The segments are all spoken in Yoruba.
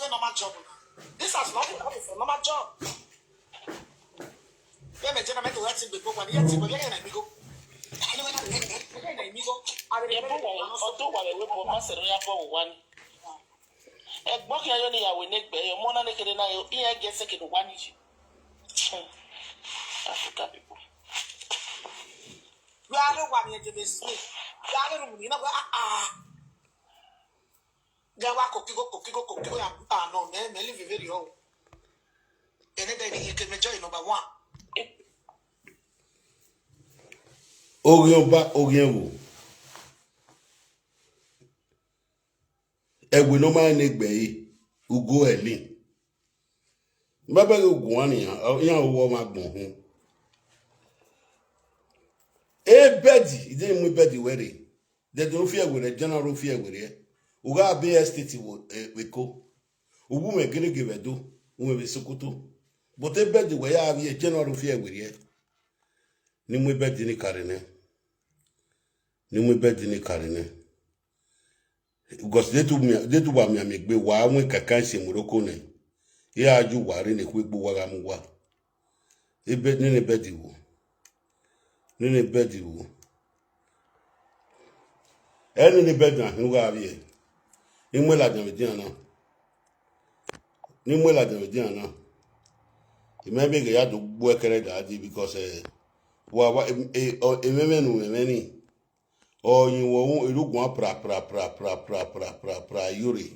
a normal job. This has nothing to do with a normal job. Yeah, my general mental health before when you see, but you're an amigo. Although while we were master for one. A book I only have with Nick Bay, Mona Naked and I get second one issue. Africa people. You are the one here to be sweet. You are the you know, no, man, live very old. And then you can enjoy number one. Orionba Orienwo. Ewe no ma negbe ugo elin. Baba ugo ani yan owo ma gbon hun. E bedi, ide mu bedi were. De do fi ewere general fi ewere. Uga be estate we ko. Ubu me gerege wedo, ume be Sokoto. But e bedi we ya bi general fi ewere. Ni mu bedi ni karene. Ni mu bedi ni karene. Because they do wa mi amegbe wa won kankan se Morocco ne. Ya aju ware ne ku egbo wa mu wa. E bedi ni bedi wo. Ni bedi wo. Eni ni bedi na hu ga bi e. Ni mo la dan di ana. Ni mo la dan di ana. Imebe ge ya do gbo ekere ga di because wa emeni oyin wo irugun pra yuri.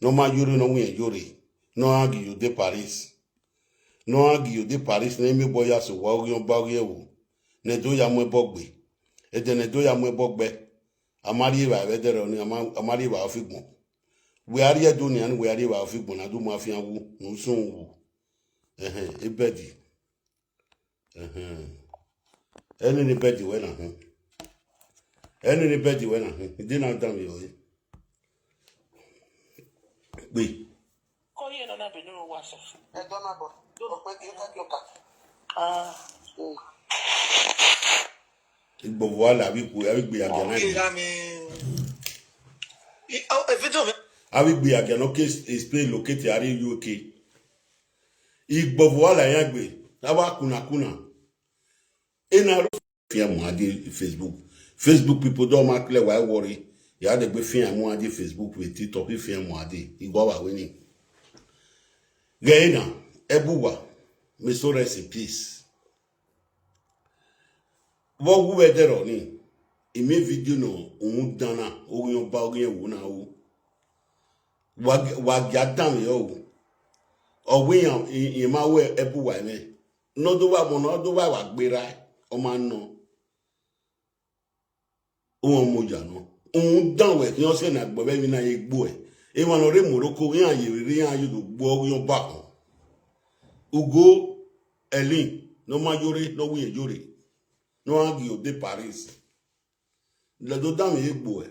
No ma yuri no wi yuri. No agi you de Paris. No agi you de Paris na mi boya so wa oyin ba yewo. Ne do ya mo bogbe. E de ne do ya mo bogbe. Amari wa be dere oni amari wa ofigbon. We are here doing and we are here ofigbon na do ma fi anwu no sun wu. E bedi. Eni ni bedi we na hu. Eni ni bedi we na hu. Idi na dam yo yi. Gbe. Call you on a benu was. I don't know. Don't put you at your car. Igbo wala bi ku gbe agena ni. Abi gbe agena case is play located are UK. Igbo wala yan gbe. Tawa kuna. Ina fi am adi Facebook people don't make clear why worry. Ya de gbe fi am adi Facebook with TikTok fi am adi. Igbo wa we ni. Gaina ebuwa me so rest in peace. Wo wu we dero ni. Ime video no ohun dana oyin ba oyin wo na wo. Wa gadan yo. Owe yan ima we ebuwa me. No do wa mo no do wa gbera o ma no. O mo ja no. Ohun dan we yan se na gbo be mi na egbo e. E wa no re Morocco yan ayere yan ayo do gbo oyin ba kan. Ugo Elin no ma yore no wi yore. No agi o de Paris. Le do dam egbo e.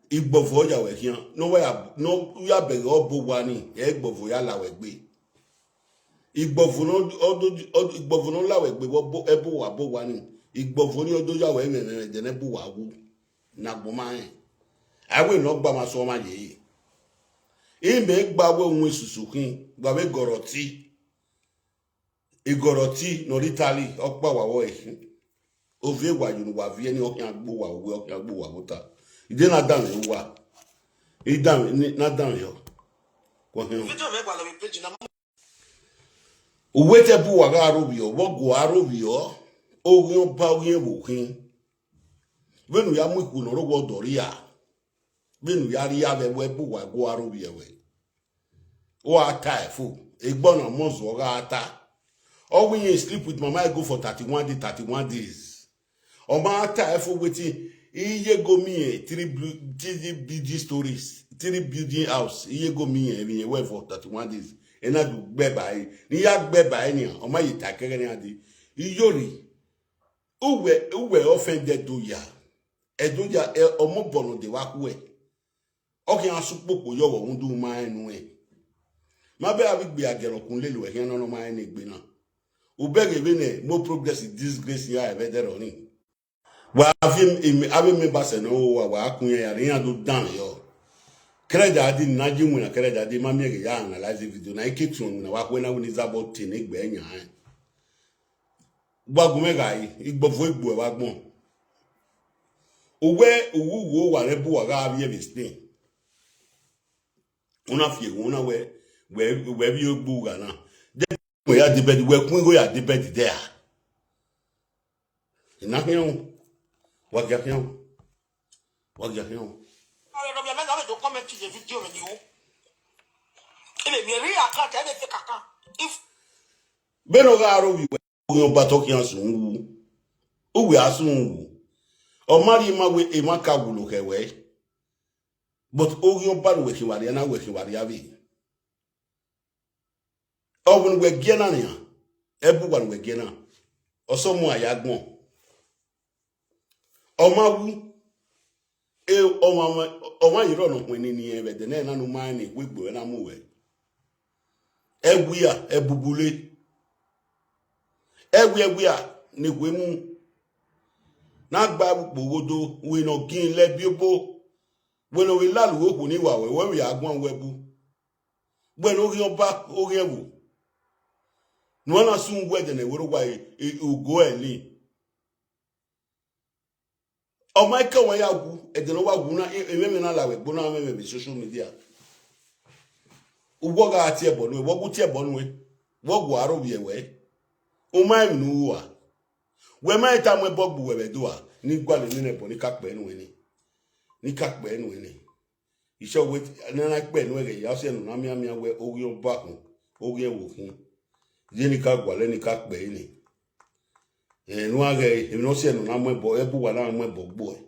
Igbo ya we kian no we no ya be obo wa ni egbo ya la we gbe. Igbo no la we gbe bo ebo wa bo wa ni. Igbo ni odo ya we me de ne bo wa wu na gbo ma yin. Awe no gba ma so ma ye. Ime gba we ohun esusu kin gba we goroti. Igoroti no Italy okpa wa wo e. Ove wa yunu wa vie ni okan agbo wa we okan agbo wa bota. Ide na dan wa. Idan na dan yo. Ko hen. Video me gba lo bi page na Uwe te bu wa ga arobio, wo go arobio. Ogun ba ogun wo kin. Benu ya mu iku no ro wo doria. Benu ya ri ya be we bu wa go arobio we. O ata fu. Egbona mozo ga ata. Or when you sleep with mama, I go for 31 days. Or my ata fu waiting. Iye go me 3 BG stories, 3 building house. Iye go me every year for 31 days. And I do beba. Ni ya beba any. Or my itakere ni adi. Iyori. Uwe offended do ya. Edo ya omo bono de wakwe. Okay, I suppose yo won't do mine way. Ma be abi gbe agero kun lelu e hin no ma ni gbe na. Ubege bene no progress disgrace ya e better on it. Wa afim abi me ba se no wa kun ya ri an do dan yo. Kreja adi na jimu na kreja adi mami ya analyze video na ikitun na wa kwena woni zabo tin egbe enya han. Gbagun mega yi igbofo egbo e wa gbon. Owe owu wa rebu wa ga bi e Spain. Una fie una we bi ogbu ga na. We ya debed we kun go ya debed there. Ina hion. Wa ga hion. Wa ga hion. Beno ga aro wi we on bato ki ansun wu. Uwe asun wu. O mari ma we e ma ka wulo kewe. But ogi on ba we ki wari na we ki wari abi. O won we giena ni an. Ebu wan we giena. Oso mu ayagbon. O ma wu e o ma yiro no pin ni e be de na no man ni we gbo na mu we. Ewi a ebubule. Ewi a ni we mu na gba gbogodo we no gin le bi obo we no we lalu oku ni wa we agbon webu we no ri oba ori ewu no na sun we de na we ro wa ogo eli o Michael wa ya gu e de no wa gu na ememe na lawe gbo na meme be social media ugo ga ati ebo no wo gu ti ebo no we wo gu aro bi ewe o mai nu wa we mai ta mo bogbu we be do a ni gwale ni nebo ni kakpe enu eni ni kakpe enu eni ise we na pe enu ere ya se nu na mi ami we ori o ba kun ori ewo fun je ni ka gwale ni kakpe eni enu age e no se nu na mo ebo ebu wa na mo ebo gbo e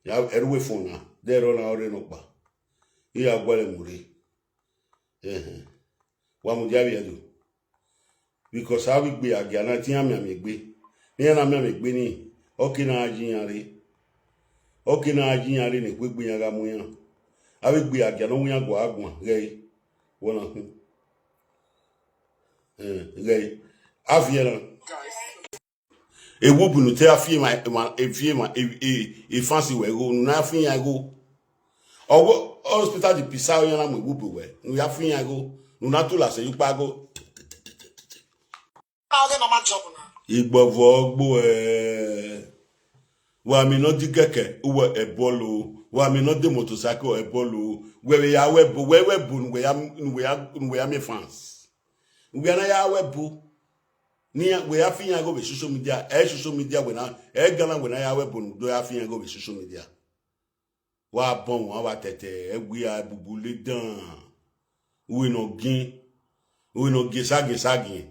ya eruwe fun na de ro na ore no pa iya gwale muri wa mu jabi edu because how we gbe agana ti ami gbe ni na mi gbe ni okina ajinyare ne gbegbe yan ga mu yan abi gbe aja no yan go agbon re wona hu re afiera ewu bunu te afie ma e fancy we go na afie yan go owo hospital di pisa yan na mo ewu bu we nu ya afie yan go nu na to la se yupa go igbovo gbo wa mi no di keke uwe ebolo wa mi no di motorcycle ebolo we ya webu we ya me fans we na ya webu ni we ya finya go be social media social media we na gana we na ya webu do ya finya go be social media wa bon wa tete egwi ya bubule dan we no gisagi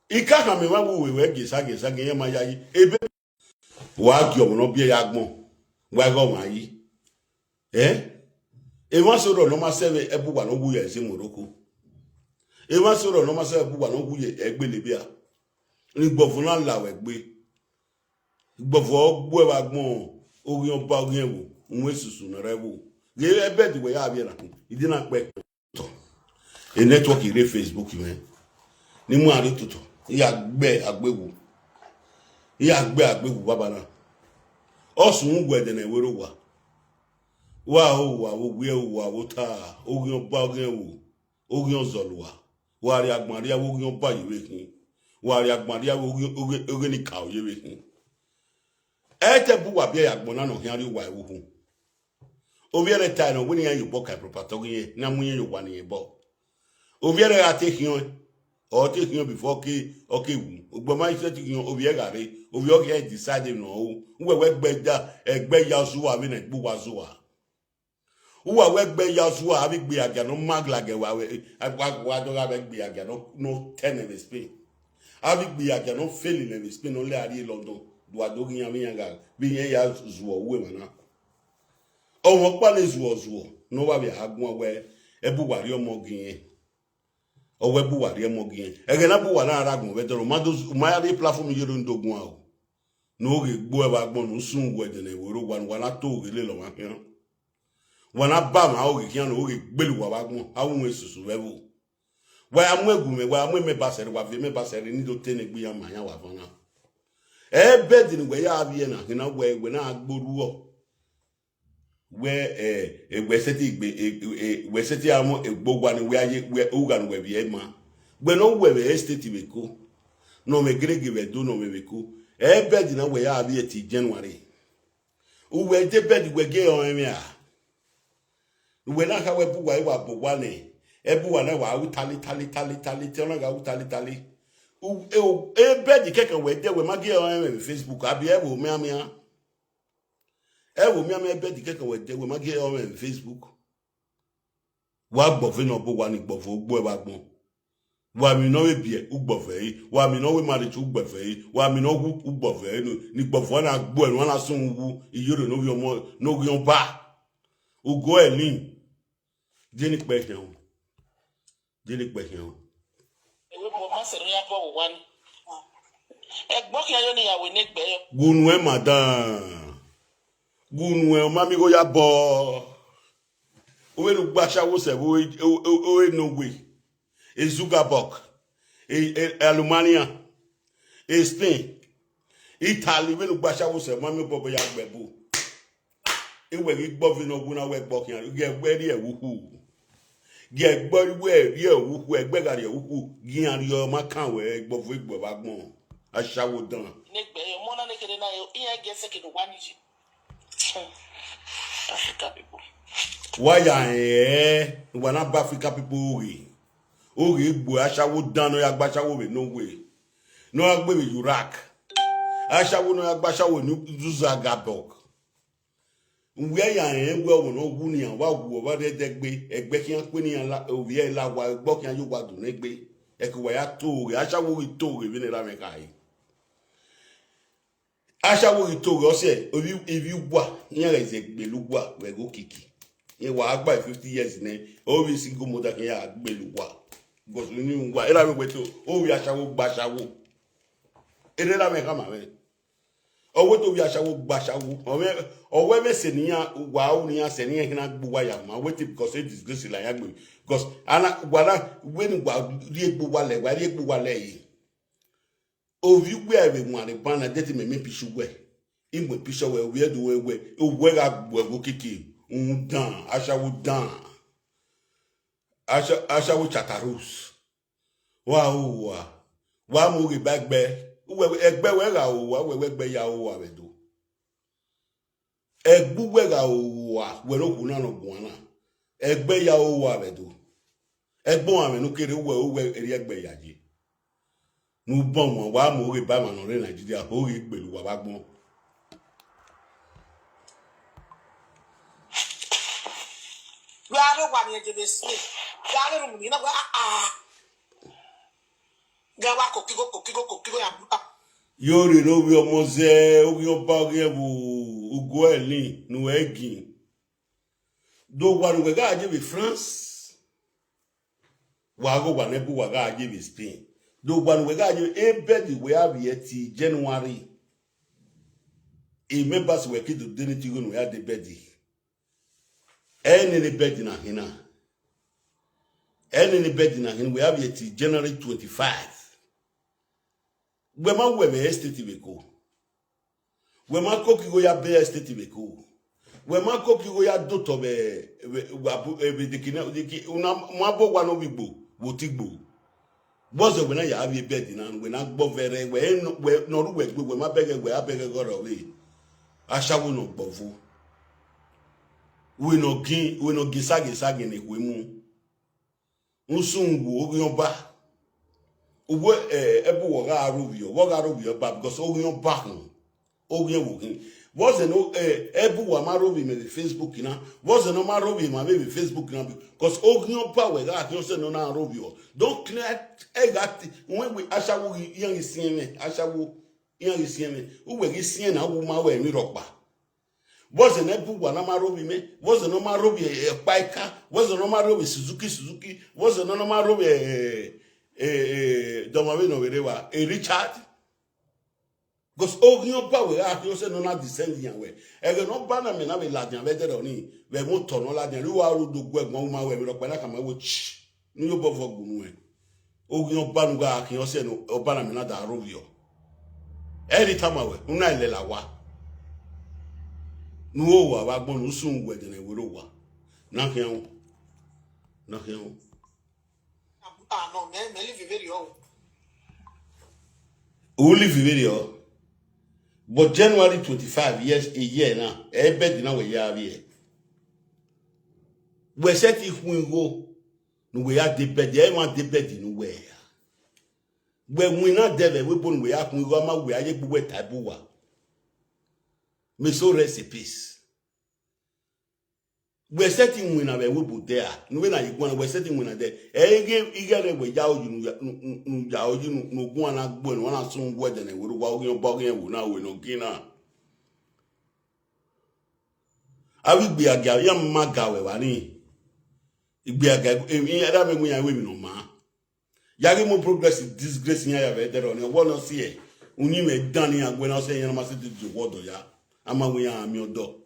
ika ka me wa we gisagi ye ma ya yi ebe wa gi omo bi ya gbon wa go ma yi e ma so ro no ma se ebu wa no wu ye si Morocco e ma so ro no ma se ebu wa no wu ye egbele bia ni gbofun na la we gbe gbofo gbo e wa gbon ori oba ori ewo nwe susu na rewo ge ebe di we ya bi na idi na pe to e network ire Facebook me ni mu ari tutu ya gbe agbewu baba na osun gwede na ewero wa o we o ta ogun oba ogun ogun ozoluwa wa ri agbon ri ogun oba yiwe kin wa ri agbon ri ogun ni ka yiwe kin ete bu wa bi agbon na no hin ri wa ewu obiere ta no woni yan yubo kai proper yin na mu yin yuwa ni bo obiere ate hin o te hin before okay ugbo ma ise ti hin obiere re obiere decide no we gbeja egbe ya zuwa mi na gbu wa zuwa uwa we gbe ya zuwa abi gbe aga no magla ge wa do ga gbe aga no 10 in Spain abi gbe aga no fail in Spain no le ari London do adogi yan mi yan ga bi yan ya zuwa we mana o mo pa le zuwa no wa bi agun we ebu wari omogin o we bu wari omogin ege na bu wa na aragun we do ma ya di platform yero ndogun a o no ge gbo e ba gbon no sun we de na woro wa na to ge le lo wa kan wana ba ma o ge kian o ge gbelu wa ba gbon awun esusu we bu wa amu egu me wa amu me ba sere wa vi me ba sere ni do te ne gbe ya ma ya wa fana e be di ni we ya bi na hina we na agboru o where we seti amo egbogwa ni we ugan we bi ema we no we estate we ko no me grege we do no me ko e bed na we ya bi eti January we de bed we ge on me a we na ka we bu wa bogwa ne e bu wa na wa utali ti ona ga utali e bed keke we de we ma ge on me Facebook abi e wo me amia mi ame bed keke we de we ma ge on me Facebook wa gbofin no bo wa ni gbofo gbo e ba gbon wa mi no we bie ugbofe yi wa mi no we marriage ugbofe yi wa mi no ugbofe ni gbofo na gbo e na sun wu iyoro no wi omo no wi on ba ugo elin jeni pe o ewe po ma se ria po wan egbo ki ayo ni yawe negbe yo gunu e madam gunu e mami go ya bo o we lu gba sawo se o no we Zugabok, Alumania, Spain, Italy, when Basha was a mammy Bobo Yagbebu. It will get Bovino Guna Web Bokin, get ready a woohoo. Get body where you who beggar you, Gian your Macan, where Bovig Bobagmon. I shall done. negbe yo mona ne kede na yo iya get second one issue Africa people Why I when I'm Africa people. Oge igbo ashawo dan no ya gbashawo we no way no agbe we Iraq ashawo no ya gbashawo ni Zugabok nwe ya egbe owo no gu ni an wa gu o de degbe egbe ki an pe ni an la ovi e la wa gbo ki an yo wa dun negbe e ko wa ya to re ashawo we to re ni la me kai ashawo we to re o se ovi gwa yen re se gbe lu gwa we go kiki yen wa agba 50 years ne o we single mother ki ya gbe lu gwa because we knew what era we to o we ashawo gbashawo ere la me kama we o we to we ashawo gbashawo o we me se niya wa o niya se niya kina gbuwa ya ma we because it is this like agbe because ana wala we ni gba ri egbu wale yi o vi gbe ave mu are bana deti me pishu we imwe pishu we do we o we ga gbo kiki dan ashawo dan Ashawo chatarus. Wa mu ri bagbe. Egbe we ra o wa we gbe ya o wa we do. Egbu we ra o wa we ro ku na no gun na. Egbe ya o wa we do. Egbon ame no kere we eri egbe ya ji. Nu bon mo wa mu ri ba ma no re Nigeria o ri gbelu wa ba gbon. We are the one here to this. Gawa kokigo ya buta. Yori no bi omoze obi oba gebu ugo elin nu egin. Do wa nu ga je bi France. Wa go wa nebu wa ga je bi Spain. Do wa nu ga je e bedi we have yet January. E members we ki do denity go nu ya de bedi. Any bedi na hina. Any bed in him, we have yet January 25. We ma we estate beko. We ma koki go ya be estate beko. We ma koki go ya doto be dikina una mabo wa no bigbo wo tigbo. Bozo we na ya have bed in we na gbo vere we no ru we ma bege we abege go away. Ashawo no gbovu. We no gisage ne we mu. Nsungu ogionba uwe ebu woga aruvio ba because ogionba ogionwo was no ebu wa marovi me Facebook na was no marovi ma me Facebook na because ogionba we ga ki se no na aruvio don't clear got when we ashawo yan isieme ashawo yan isieme uwe gi sien na wo ma we mi ropa was an ebu wa na marobi me was no marobi paika was no marobi Suzuki was no marobi domavino werewa Richard because ognion pa we a you say no na descend yan we e no ba na me na we ladian we there oni we mo tono ladian ri wa ru dogu egbon ma we mi ro pe la ka ma wo chi nu yo bo fogu nu e ognion ba nu ga akin o se no oba na me na da rovio anytime we una ile la wa no wa ba gbon no sun we de na we ro wa na kian Ah, no, me live very young. only video but January 25 years a year now e bed na we ya be we set ihun go no we ya de bed e ma de bed no we na deve we bon we akun go ma we aye gbogbo type wa me so recipes we setting win we put there no we na you go we setting win there e ge we ja oju no go na gbo no na sun go de na we ro wa bo gen wo na we no gina abi gbe aga ya ma ga we wa ni igbe aga e ada me ya we mi no ma yari mo progress disgrace nya ya be there on wo no see e uni me dan ya gbe na se yan ma se di wodo ya ama we ya mi odo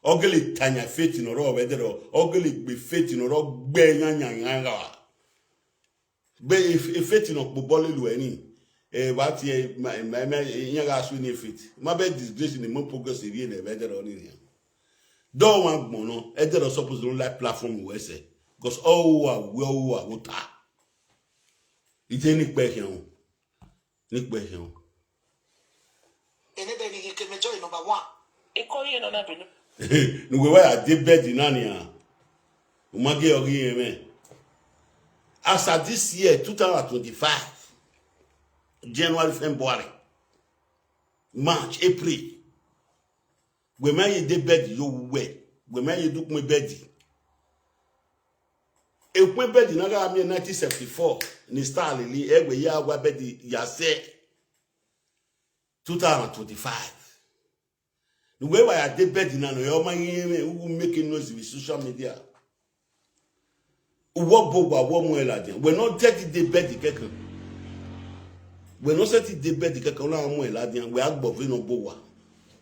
ogele tanya faith no ro be there ogele gbe faith no ro gbe yan be faith no po bole lu eni e ba ti yan ga su ni faith ma be disgrace ni mo progress ri na be there on ni do wan gbon no e there suppose no like platform we say because all we water ite ni pe hian Ene de ni ke me join number 1. E ko ye no na binu. no we wa de bed na ni a o ma ge ori yen me as at this year 2025 January February March April we ma ye de bed yo we ma ye duk me bed e kwe bed na ga mi 1974 ni star li egbe ya wa bed ya se 2025 the way why I did bed na no your man who making noise with social media what boba what mo eladian we not get the bed kekan we not set the bed kekan na mo eladian we agbo fi no bowa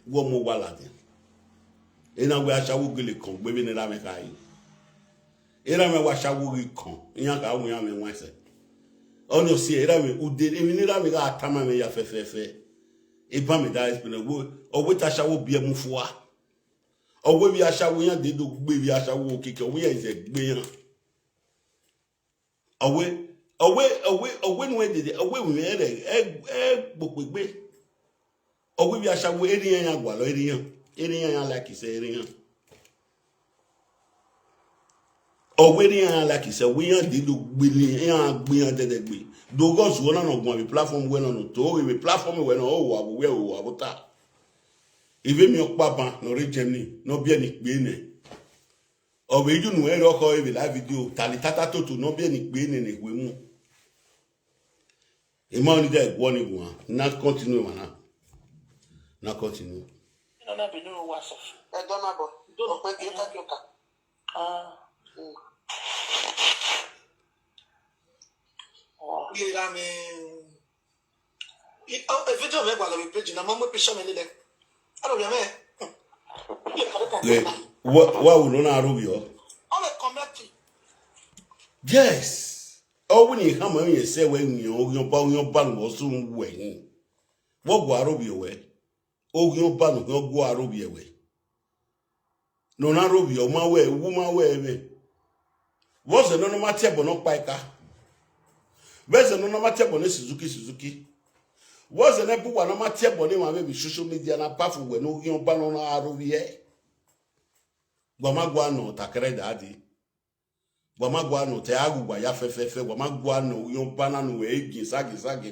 wo mo wa ladian ina we asawo gele kan gbe bi ni la me kai era me wa asawo ri kan yan ka wo yan me wan se ono si era me ude emi ni la me ga atama me ya fefefe e ba me da explain owo ta asawo bi emu fuwa owo bi asawo yan de do gbe bi asawo keke owo yan se gbe yan owe no we de owe we re gbogbe owe bi asawo eri yan agwa lo eri yan like say eri yan owe eri yan like say we yan de do gbe yan gbe yan de gbe do go so na no gun bi platform we no to we platform we no o wa abota ive mi opa ban no re Germany no bi eni pe ne owe ju nu e ro ko e live video tali tata toto no bi eni pe ne we mu e ma ni de gwo ni gwa na continue mana na continue No na binu wa so. E do na bo. Do pe ki ka. Ah. Ile ra mi e video me gwa lo page na mo pe show me le. Aro ya me. Wa wo no na ro bi o On the commentary. yes o we ni ha mo yin se we yin o ba no so nwu eyin wo gwa ro bi o we o yin ba no gwa ro bi e we no na ro bi o ma we wu ma we me wo se no ma tie bo no pa ika be se no ma tie bo no Suzuki wo se na bu wa no ma tie bo ni ma be social media na pafu we no yin ba no na ro bi e gwa no takere dadi gwa no te agugwa ya fefefe gwa no yin ba na no we gisa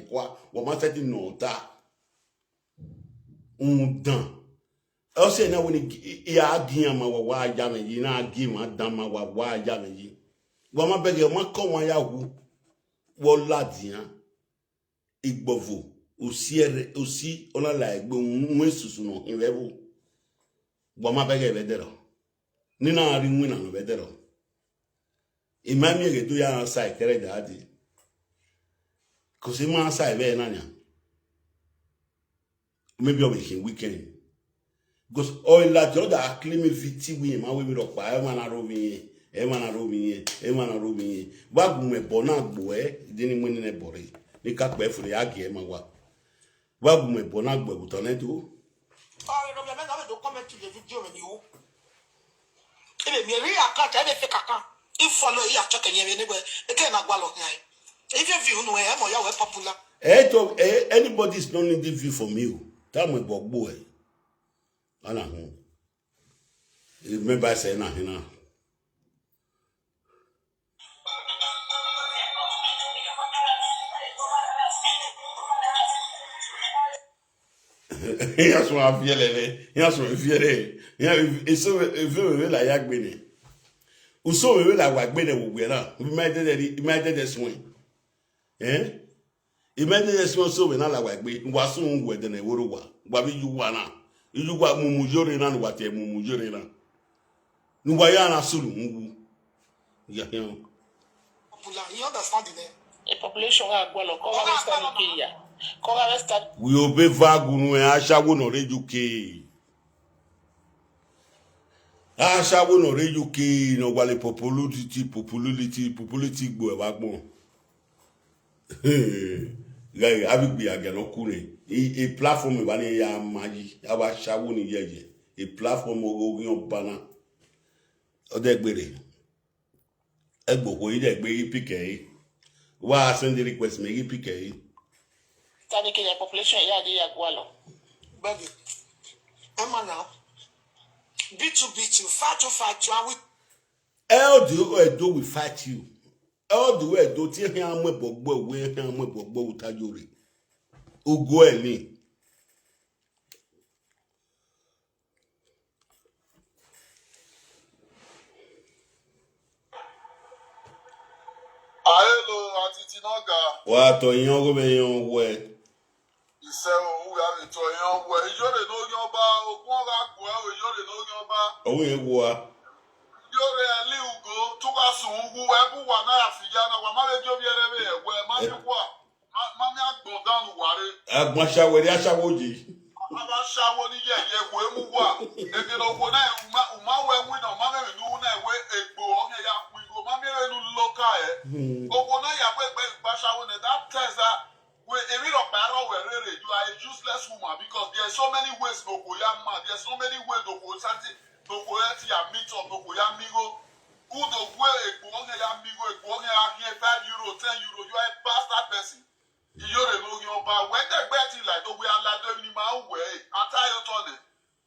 kwa wo ma seti no ta undan o se na woni ya agian ma wa aja me yi na agi ma dan ma wa aja me yi wa ma bege ma ko won ya hu wo ladian igbovo osi olala egbe nwe susu no iwebu wa ma bege be dero ni na ri nwi na no be dero imami ege do ya sai kere dadi ko se ma sai be na nya maybe on a weekend because all la joda claim victim we ma we ro pa e ma na ro mi wa gun me bo na gbo de ni mo ni ne bore ni ka pe fure ya ge ma wa gun me bo na gbo to ne to Oh, you know, men have to comment to the video when you. If you really account, I fake account. If follow you, check anywhere. Again, I go look here. If you view no, I'm more popular. Anybody is not in the view from you. Tell me about boy. I know. Remember I say na hina. Yes, what I feel it. Yes, what I feel it. Yeah, it's so very like yagbene. Uso we like wagbene we na. We might the swing. Eh? Imagine this one so we not like wagbe. Wasun we de na woruwa. Wabi you wana. You gwa mumujore na wate mumujore na. Nuwaya na sulu ngu. Yeah. Popular, you understand it? A population wa gwalo ko wa stand Kenya. Ko wa stand. We obey vagunu e ashawo no rejuke. Ashawo no rejuke no wale popularity gbo e wa gbon. Guy, abigbe ageno kure. A platform ba ni ya maji. Aba ashawo ni yeje. A platform ogun bana. Odegbere. Egbo ko ide gbe ipike. Wa send the request me ipike. Stand Kenya population ya de ya gwalo. Baby, Emma now. B2B2, fight you, and we. All the way do we fight you. All the way do ti han mo gbogbo we han mo gbogbo utajore. Ogo eni. Hello, Auntie Tinoga. Wa to yan go be yan we. Ise o we have to yan we. Ijore no yan ba, ogun ga gbo e, ijore no yan ba. Owo yen wa. Ijore eli ugo, to ga sun ugu we bu wa na afija na wa ma le jo bi ere be e we ma ni kwa. Ma mi agbon danu ware. Agbon shawere ashawoji. Aba shawo ni ye we mu wa. Ege no go na uma we wi na ma me nu na we egbo o ya ku igo ma me nu loka e. Ogo na ya pe gba shawo na that tells that we a real battle where really you are a useless woman because there are so many ways to go ya man. There are so many ways to go santi to go ya meet up to go ya migo. Who the way egbo o ya migo egbo o ya here €5, €10. You are a bastard person. You don't know your bar. When they bet it like we are like them in my way, I tell you, Tony.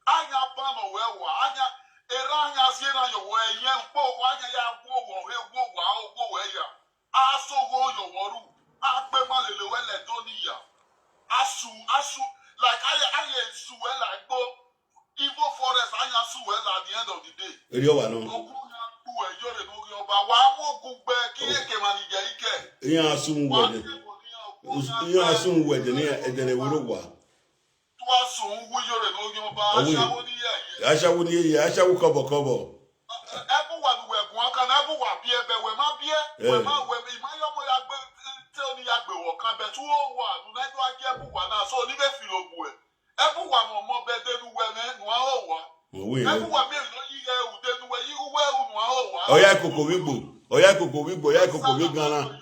I got pan or where I got a ranga seen on your way, young folk, why you have go where ya. I saw go your waru. I pay my little well at Donia. I sue, like I sue well like go. Evil forest, I sue well at the end of the day. Eri wa no. You don't know your bar. Why won't go back here? Came on the Yan asun we. Yan asun we de ne woruwa. Ashawo ni ye, ashawo kobo. Everyone we go can everyone be be we ma yo mo ya gbe tell ni ya gbe wo kan be 201 na do age everyone na so ni be feel ogu e everyone mo be de nu we nu a wa everyone me no yi e u de nu we yi we nu a wa Oya koko wigbo ya koko wi gana.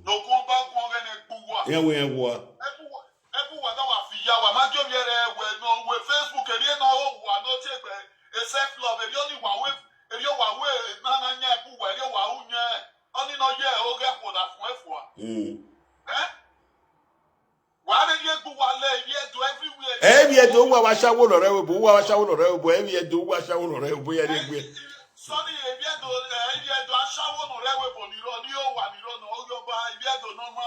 No go back one and buwa. Yan we yan wa. Everyone that was fia wa ma jo bi ere we no we Facebook e no wa no take a self love e only wa we e yo wa we na nya buwa e wa hu nya oni no ye o ge ko da fun efo a. Wa le ye buwa le ye do everywhere. Ebi do wa shawo lo re we bo wa shawo lo re we bo ebi do wa shawo lo re we bo ye de gbe. Sorry, ebi do ashawo no re we bo ni ro ni o wa ni ro no o yo ba ebi do no ma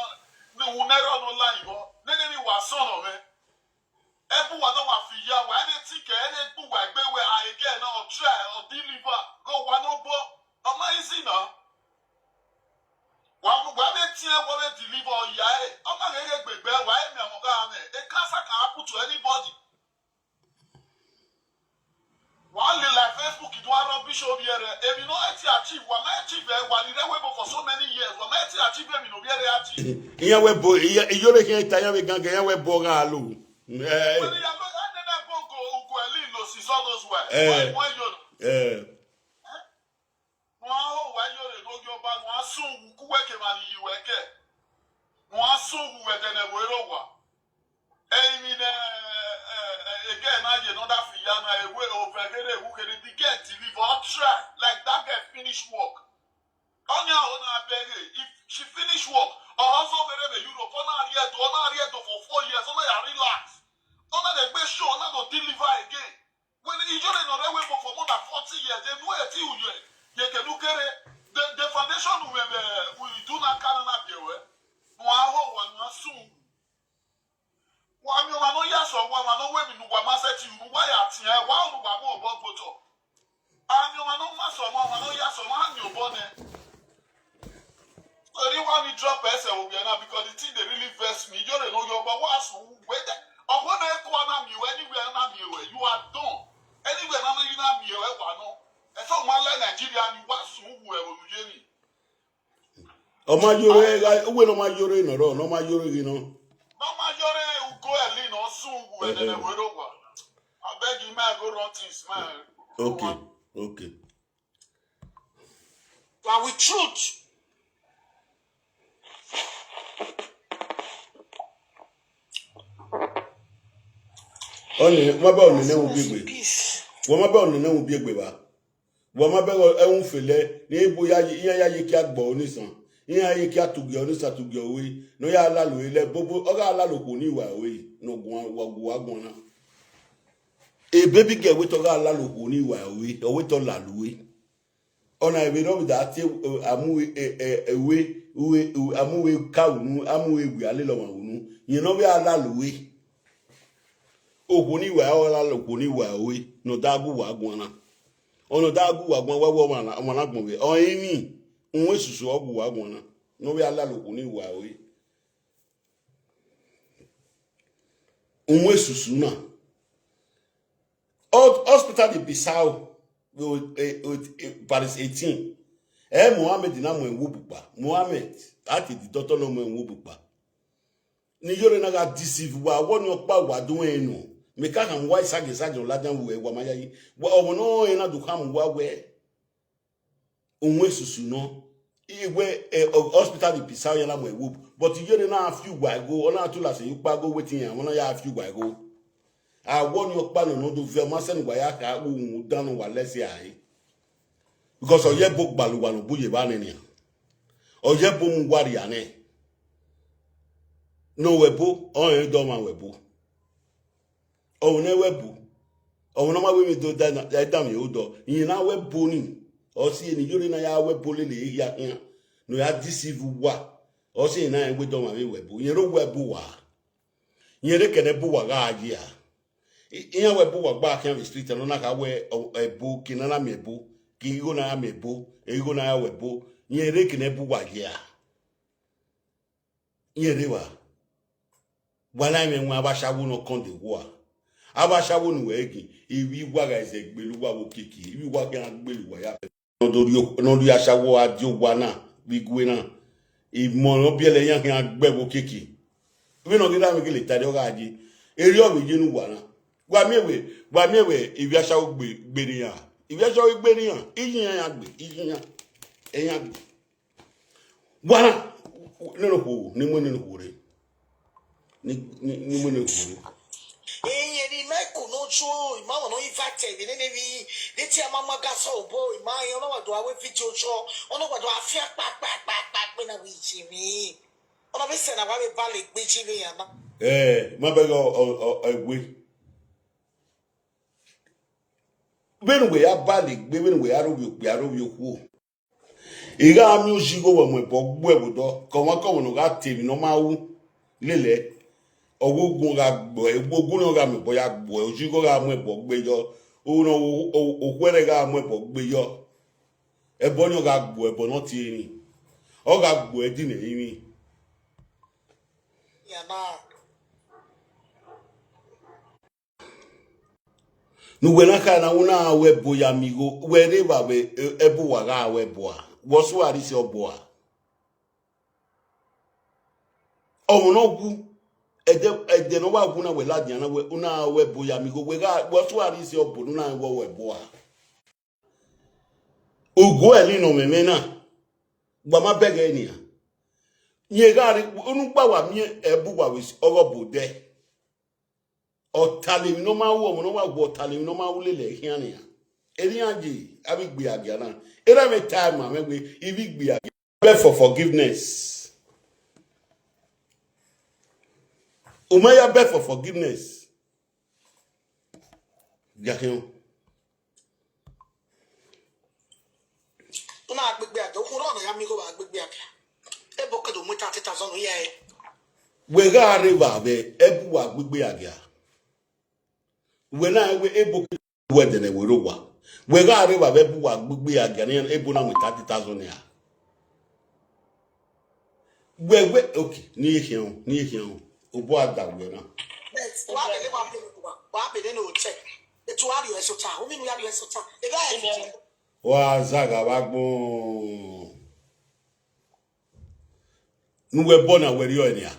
ni wu na ro no line bo nene ni wa son o me ebu wa no wa fi ya wa any ticket any bu wa gbe we again no try or deliver go wa no bo o ma easy na wa be tie wa be deliver ya e o ma ge gbegbe wa e mi amon ga me e cancer can happen to anybody. One like Facebook, it was rubbish over here. If you know what you achieve, what I achieve, what did I wait for so many years? What I achieve, you know, where they achieve. Iya we bo iyo le kin ta ya we gangan ya we bo ga lu. When you are not go elino si so those way. Why you? Wow, why you no go back? One soon ku we ke mani you we ke. Mwasu wedene werowa. Mean again I you know that Fiana away over here who can get to live or try like that get finish work. Onya ona bege if she finish work or also very Europe ona here for 4 years ona ya relax. Ona the best show ona go deliver again. When you don't know way for more than 40 years they know it you can look at the foundation we do not canna be away. Mwa ho wan soon. Wami o mano yaso wa mano we mi nuwa maseti nuwa ya tie wa nuwa mo obo boto. Ami o mano maso wa mano yaso wa mi obo ne. So they want me drop ese o bi na because the thing they really vex me. You don't know your but what so we there. O go na ko na mi we anywhere na mi we you are done. Anywhere na you na mi we wa no. E so ma le Nigeria ni wa so wu e o je ni. O ma yore ga we no ma yore no ro no ma yore gi no. No majority who go and lean on soon and then we don't want. I beg you, man, go run things, man. Okay. But with truth. Oni ma ba oni ne wo biegbe. Wo ma ba oni ne wo biegbe ba. Wo ma ba e un fele ni bo ya ye ki agbo onisan. Iya ye ki atugi onisa tugi owe no ya lalo ile bobo oga lalo ko ni wa owe no gwa gbona e baby girl we to ga lalo ko ni wa owe to lalo we ona e be no that amu we amu we ka unu amu we gu ale lo ma unu yin no be lalo we ogun ni wa o lalo ko ni wa owe no dagu wa gbona ono dagu wa gbon wa na gbon we o yin unwe susu ogu wa gbona no we alalo ko ni wa we unwe susu na hospital de Bissau Paris 18 Mohammed na mo enwo pupa Mohammed ati di doctor no mo enwo pupa ni yore na ga deceive wa woni opa wa do enu me ka kan wa sage oladan we wa mayayi wa omo no ena do kam wa we unwe susu no Iwe hospital de Bissau yana mo ewu but you na afiu gwa go ona atula se yupa go wetin yan wona ya afiu gwa go awon yo pa no do ve ma se ngwa ya ka wu danu wa lesi ai because oye bo gbaluwa no buye ba ni ni oye bo mu wari ane no webo on e do ma webo o ne webo o no ma we mi do da mi o do yin na webo ni o si ni yori na ya webo le le ya kan no ya deceive wa o si na we do ma we webo yin ro webo wa yin re kene bo wa ga aji a yin webo wa gba kan street no na ka we ebo kina na mebo ki go na mebo e go na webo yin re kene bo wa ya yin re wa wala me nwa ba shawo no kon de wa aba shawo nu we gi iwi wa ga ise gbelu wa wo kiki iwi wa kan gbelu wa ya no do ya shawo adio wa na bi gwe na imo no bi ele yan kan gbe wo kiki we no gida me ke le tade o ga ji eri o mi jinu wa na gwa mi ewe iwi ashawo gbe ni yan iwi ashawo gbe ni yan iyin yan gbe iyin yan eyan gbe wa na no ko ni mo ni ko re ni mo ni ko re Ni Michael no show, Imam no invited, and then the tia mama got so boy, my own what do I wait video show, on what do I fear back when I reach me. On a visit, I have a valley, which is my bag away. When we are bally, when we are of you, who. Iga music over my book, webo, come on, no got TV, no mau, lile. Ogun ga gbo egbogún ga me boya gbo ojigo ga mu ebo gbeyo ono okwere ga mu ebo gbeyo ebo ni ga gbo ebo no ti yin o ga gbo edi na yin ya na nu we na ka na una we boya migo we re ba be ebu wa ga we boa wo so ari se oboa o no gu ede no wa guna we ladian na we una we boya mi go we ga wo so ari se obo na wo we boa ogo eli no meme na gba ma bega enia Yegari unugba wa mi ebu wa wis orobo de. Otale no ma wo no ma go otale no ma wulele hian ya. Eri anje abi gbe agia na. Era me time ma me ibi gbe agia. Beg for forgiveness. Umaya beg for forgiveness. Yakin. Una agbegbe aja okun ro na ya mi go ba agbegbe aja. E bo kedo mu 30,000 ye. We ga river be ebu wa gbegbe agia. We na we ebo we de na we ro wa. We ga river be ebu wa gbegbe agia na ebu na with 30,000 ya. We okay, ni hian. Obo ada we na. But wa be le wa be no check. E to ari eso cha. O mi no ya eso cha. E ga e. Wa zaga bagbo. Nuwe bona we ri enia.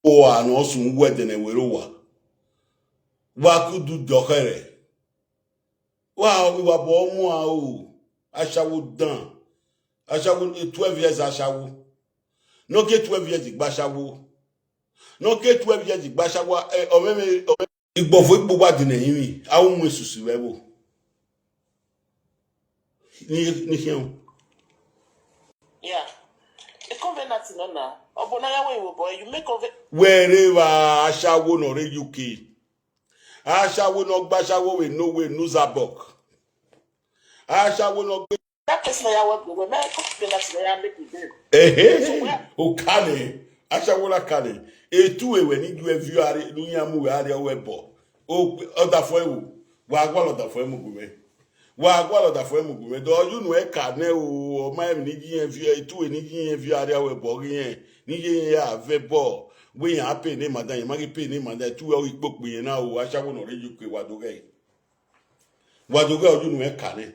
O ano sun we de na we ro wa. Wa kudu dokere. Wa we wa bo mu a o. Ashawo dan. Ashawo 12 years ashawo. No get 12 years igbasawo. No get 12 years igbasawo o me igbofo igbogbo adina yin awu mu esusu webo. Ni hian. Yeah. The covenant no na. Obona ya we boy, you make covenant. Wherever ashawo no re UK. Ashawo no gbasawo we no way no zabok. Ashawo no That person ya work we make covenant ya make it. O kale ashawo la kale etu ewe ni du evu are nu yamu we are webo. O oda fo ewu wa gwa oda fo emu gwe. Wa gwa oda fo emu gwe. Do you know e ka ne o ma ni ji evu etu ni ji evu are webo yen. Ni je ya vebo. We yan pay ni madan yan magi pay ni madan tu o ipopo yen na o ashawo no re UK wadoge. Wadoge o you know e ka ne.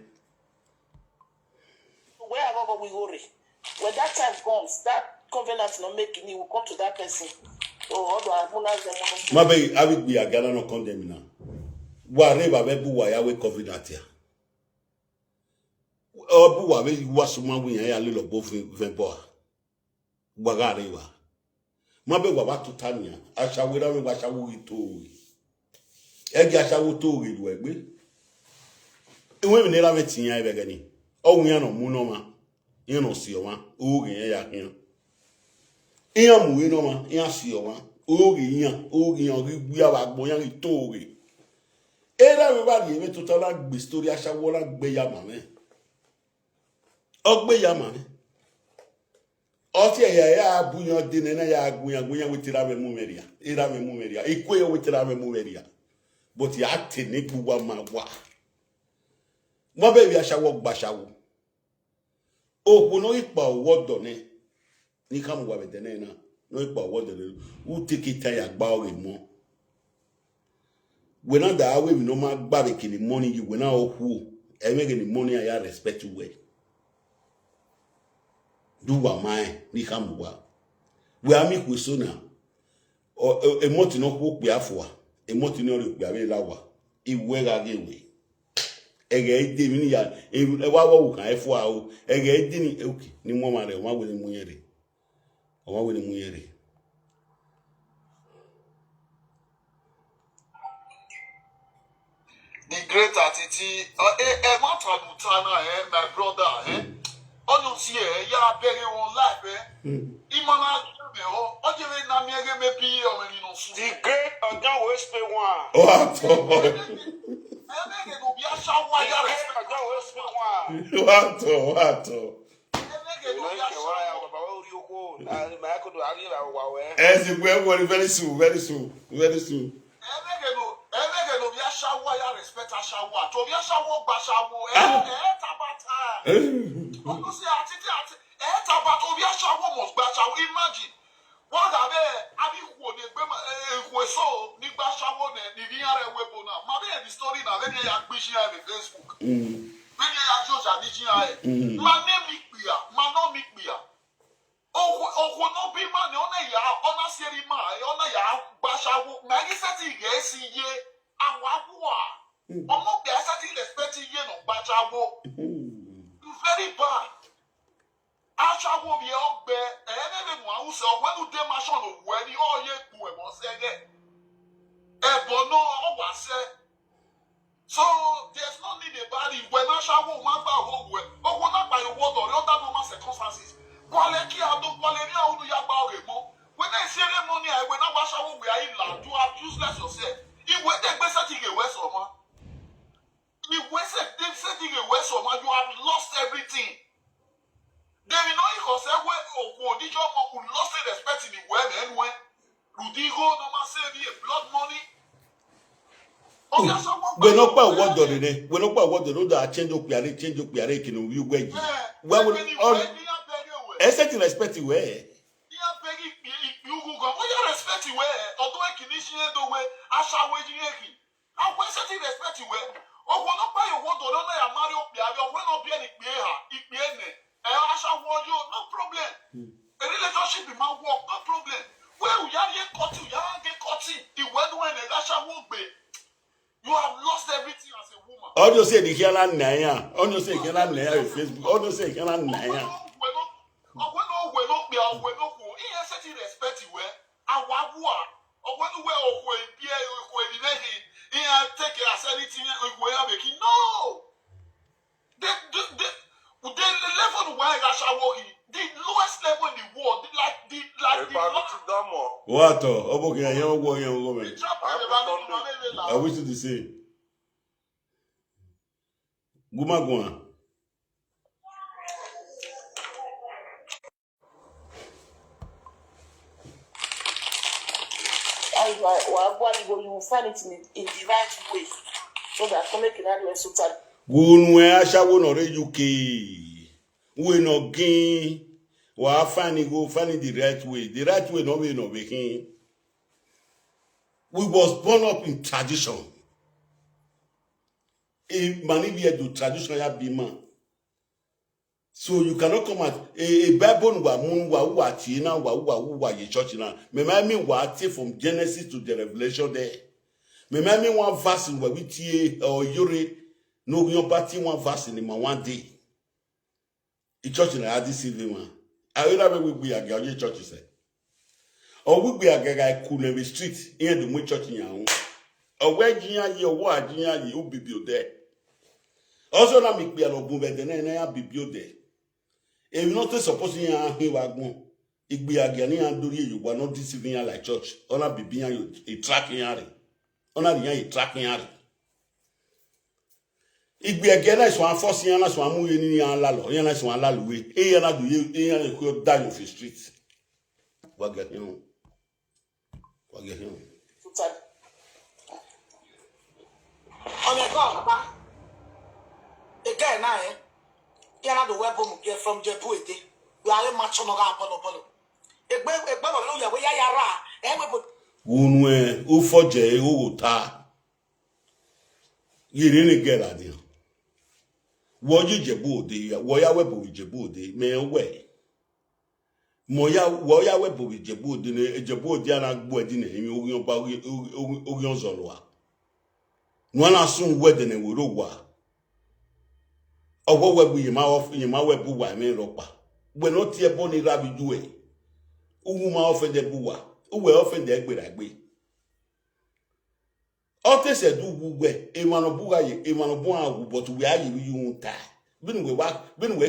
Wherever we worry. When that time comes, that covenant not making, it will come to that person. Oh, Mabe abi gbi agala no condemn na. Wa re ba be bu wa ya we covenant ya. Obu wa be wa suma wi yan ya le lo bo fin bo. Wa ga re wa. Mabe wa ba tutania. Ashawo ra we wa shawo ito. Ege ashawo to ri lu egbe. Iwe mi ni ra me tiyan e be gani. Ohun yan no mu no ma. Yan no si o ma. O ri ya yan. Iyan mu no ma, iyan si o ma. O ri yan ri gbi awagbo yan ri to ri. Era me ba ri me to la gbe story ashawo la gbe ya ma me. O gbe ya ma me. O ti ya bu yan de na ya gun yan we tira me mu meria. Era me mu meria. Ikwe we tira me mu meria. But ya te ni gbuwa ma wa. Mo be bi ashawo gba ashawo. O no ipa owo do ne ni ka mo wa be de na no ipa owo do ne u take it ya gba ore mo we na da we no ma gba be kini money you we na ohu e me kini money ya respect you we do wa mai ni ka mo wa we ami ku so na o emoti no ku pe afo a emoti no re pe abe lawa iwe ga ge we ege ide mi ni ya e wa wo kan efo a o ege ide ni okay ni mo ma re o ma we ni mu yere o ma we ni mu yere The great attitude ma tana my brother onu si ya bere won life imana be o je we na mi ege me pi o me no su the great Ojan will speak one. o ato ege no bi ashawo ya respect Ojan will speak one. o ato ege no bi ashawo Baba ori oko na ma ko do ari ba wa we. as we worry very soon ege no bi ashawo ya respect ashawo to bi ashawo gba ashawo tabata onu si ati tabata obi ashawo must gba ashawo imagine what abe abi wo ne gbe ehwe so ni gba ashawo ne ni bi are webo na ma be the story na be ya gbishi ya be Facebook be ya social media ma ne mi pia ma no mi pia o no bi ma ne ona seri ma ona ya gba ashawo ma gi seti ge si ye awawo a omo be seti respect ye no gba ashawo very bad. shawo bi ogbe ene mu awuse ogwenu de machine owo ni oye ku e mo sege ebono ogwase. So there's no need about it. When I shawo ma gba owo owo na gba owo do other normal circumstances. Kwale ki ado kwale ni awudu ya gba oremo. When I ceremony when I wash shawo we are in land, you are useless yourself. If we take better thing away so ma. If we take thing away so ma, you have lost everything. They will not even say we Odijo who lost the respect in the world and when Rudigo no man say be blood money. We no pa what do they? We no pa what do that change up yare kinu you gwe. Where will all except in respect where? You go go you respect where odo ekinishi do we ashawe jineki. And when certain respect where o go no pa you what do na ya marry up ya when no be ni pe ha ipe ne. No problem. A relationship in my work, no problem. Well, you are get the word when a Russia won't be. You have lost everything as a woman. All you say the Hela Naya, all you say Hela Naya Facebook, all you say Hela Naya. We're not be our way, no, he has certain respect where our war, or when we will be a he has taken as anything we are making. No, the level where Russia walking, the lowest level in the world, like the What? Okay, I am going woman. I wish to say. Gumagua. You will find it in the right way so that I can make it that way. So that Gunwe ashawo no UK. We no gain. Wa find it the right way. The right way no we no making. We was born up in tradition. A manibia do tradition ya bima. So you cannot come at a Bible wa tina wa ye church na. Me mean wa from Genesis to the Revelation there. Me mean one verse where we tie or yore no your party one verse in my one day. The church na had this man. I will never be a girl church say. Or we be a guy cool in the street in the mo church in or where jinya ye wa jinya ye will be built there. Also na make be a lobu be then be built there. If you not supposed to hear wagon, it be a gani and do you were not deceiving like church. Ona be being a tracking area. Ona a tracking area. It be a gana so I'm forcing us one moving in Lalo, Yana Swan Lalwe, Ayana do you could die of the streets. What get him? What get him? On a god, a guy now, Yana the weapon get from Jepuite. We are a match on a polo. A bell, we are yara, Unwe, Ufoje, Uta. You didn't get at him. What you Jebu, what ya webo with Jebu, may away. Moya, what ya webo with Jebu, Jebu, Diana Buedine, Ugion Zolwa. Nwana soon wedding in Uruwa. Or what will you mouth in my webu, I mean, Ropa. When not here bony rabbi do it. Uma often the bua, who will often the egg with a way. Ote se du gugwe e manobuga ye e manobua but we are you ta bin we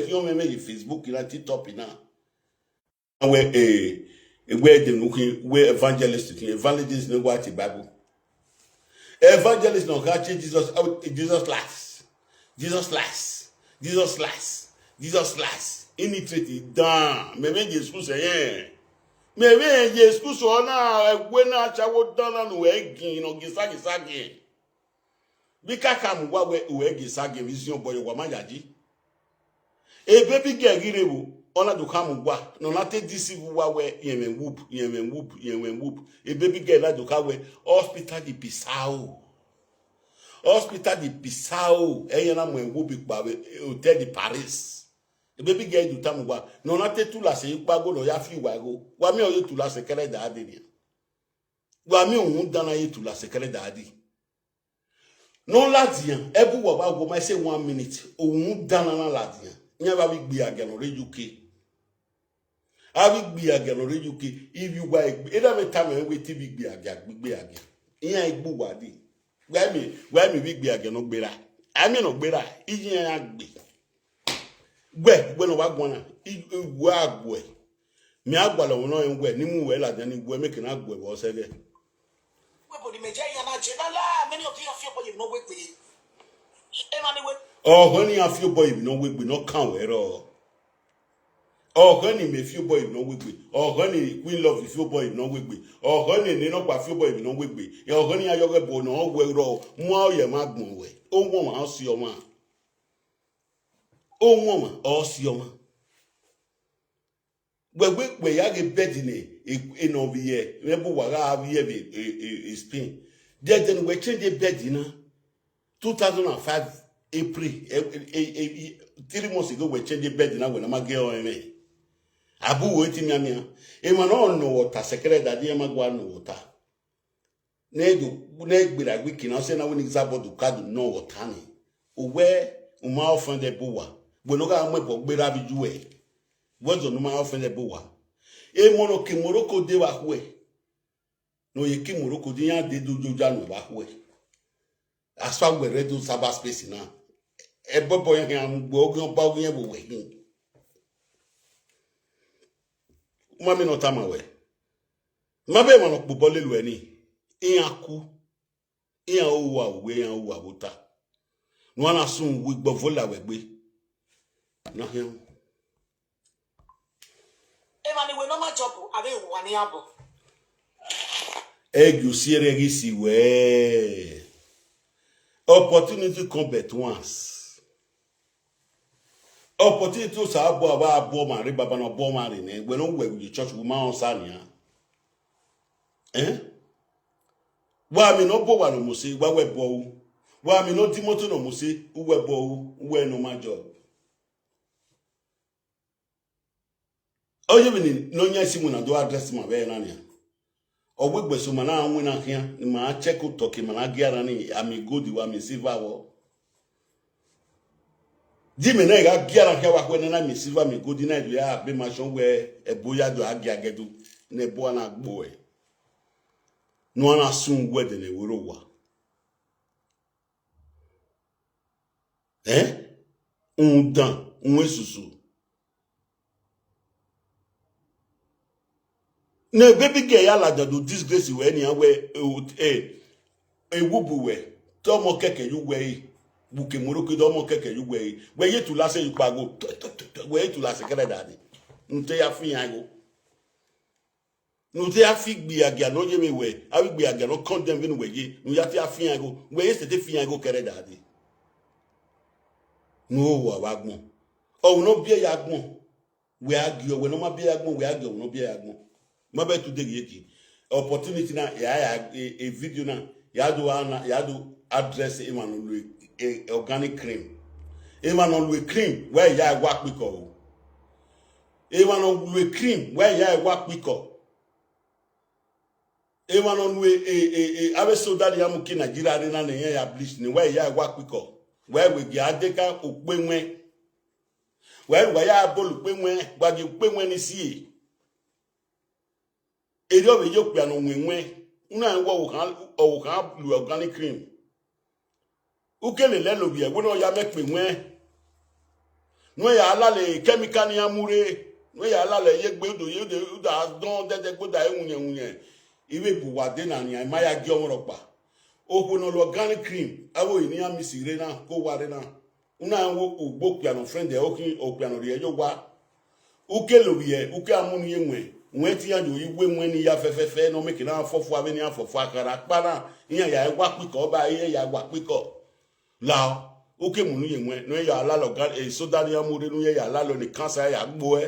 you me Facebook na TikTok na we the looking we evangelist no what the Bible evangelist no ka Jesus last initiate down me Jesus say Maybe yes, Kusona, when I chawo dana no egin no gisagi. Bika kam wa we gisagi vision boy wa mayaji. E baby girl girewu ona do kam wa no na te deceive wa we yemen whoop. E baby girl na do ka we hospital di Bissau. E na mo whoop gba we hotel di Paris. The baby girl do tamwa no na te tu la se ipago no ya fi wa go wa mi o ye tu la sekere da ade ni wa mi ohun dana ye tu la sekere da ade no ladian ebu wa ba go ma say 1 minute ohun dana na ladian nya ba bi gbe ageno re UK Abi gbi agelo re UK if you buy either me time we ti bi gbi agya. Iyan igbu wadi. Why me big gbi agya no gbera. Ami no gbera. Iyan agbe. Gbe no wa gbona. Iwu agwe. Mi agbala wono engwe ni mu we la dan igwe make na agwe bo se de. We body meja ya na je la many of you feel boy no we pe. E ma ni we. Oh, when you feel boy no we no kan we ro. Oh, when you me feel boy no we be. Oh, when you queen love you feel boy no we be. Oh, when you no pa feel boy no we be. Oh, when you ayoge bo no we ro. Mo ye ma gbon we. O mo ma o si o ma. O mo ma o si o ma. We ya ge bedine e no bi ye. We bu wa ga bi ye be Spain. Then we change the bed na 2005 April 3 months ago we change the bed na when am girl me. Abu weti miamia. E ma no no water secret that e ma gwa no water. Ne gbira wiki na se na woni example do kadu no water ni. Owe o ma ofan de bowa. Bo no ga mo gbira bi juwe. Wozo no ma ofan de bowa. E mo no ke Morocco de wa hwe. No ye ke Morocco de ya de dojo ja no wa hwe. Aswa we redo saba space na. E bobo yan yan gbo ogun pa ogun yan bo we hin. Mami no tamawe. Mabe mo no popo lelu eni. Iyan ku. Iyan owa we yan owa bota. No na sun we gbo vola we gbe. Na hin. E ma ni we no ma job abi wa ni abo. Egu siere si we. Opportunity come but once. Opportunity to sa abo mari baba no bo mari ne we no we the church woman on sania. Wa mi no bo wa no musi wa we bo. Wa mi no Timothy no musi we bo we no ma job. Oye bi no nya si mu na do address ma be na nia. Ogbe so ma na anwu na hia ni ma check toki ma na giara ni ami gold wa mi silver wo. Jimmy na ga giara hia wa kwena na mi silver mi gold na do ya be ma shon we eboya do agiagedu na ebo na agbo e. No na sun we de na woro wa. Undan, unwesusu. Ne baby girl ya la do disgrace we ni we ewubu we to mo keke yu we buke Morocco do mo keke yu we ye tu la se yu pago we tu la se kere dadi nte ya fi yan go nte ya fi gbi agia no ye me we awi gbi agia no condemn we ye nu ya fi yan go we ye se te fi yan go kere dadi no wa wagbon o no bie ya gbon we agio we no ma bie ya gbon we agio no bie ya gbon mabe today yeki opportunity na ya a video na ya do address Emmanuel organic cream Emmanuel cream where ya work piko Emmanuel cream where ya work piko Emmanuel abe so that ya muki Nigeria na na ya bleach ni where ya work piko where we gi adeka openwe where ya bolu penwe gbagi penwe ni si eri obe yo pia no nwenwe una wo kan blue organic cream ukele le lo bi e wo ya mepe nwe no ya alale chemical ni amure no ya alale ye gbedo ye de da don dede gboda ehunye iwe buwa de na ni ma ya gi omoro pa opo no organic cream awo ni amisire na ko ware na una wo ogbo pia no friend e okpia no re yo wa ukele bi e uke amunu ye nwe nweti ya do igwe nweni ya fefefe no make na afofu ave ni afofu akara para iyan ya wa piko ba iye ya wa piko la oke munu ye nwe no ya alalo soda ni amure no ya alalo ni cancer ya gbo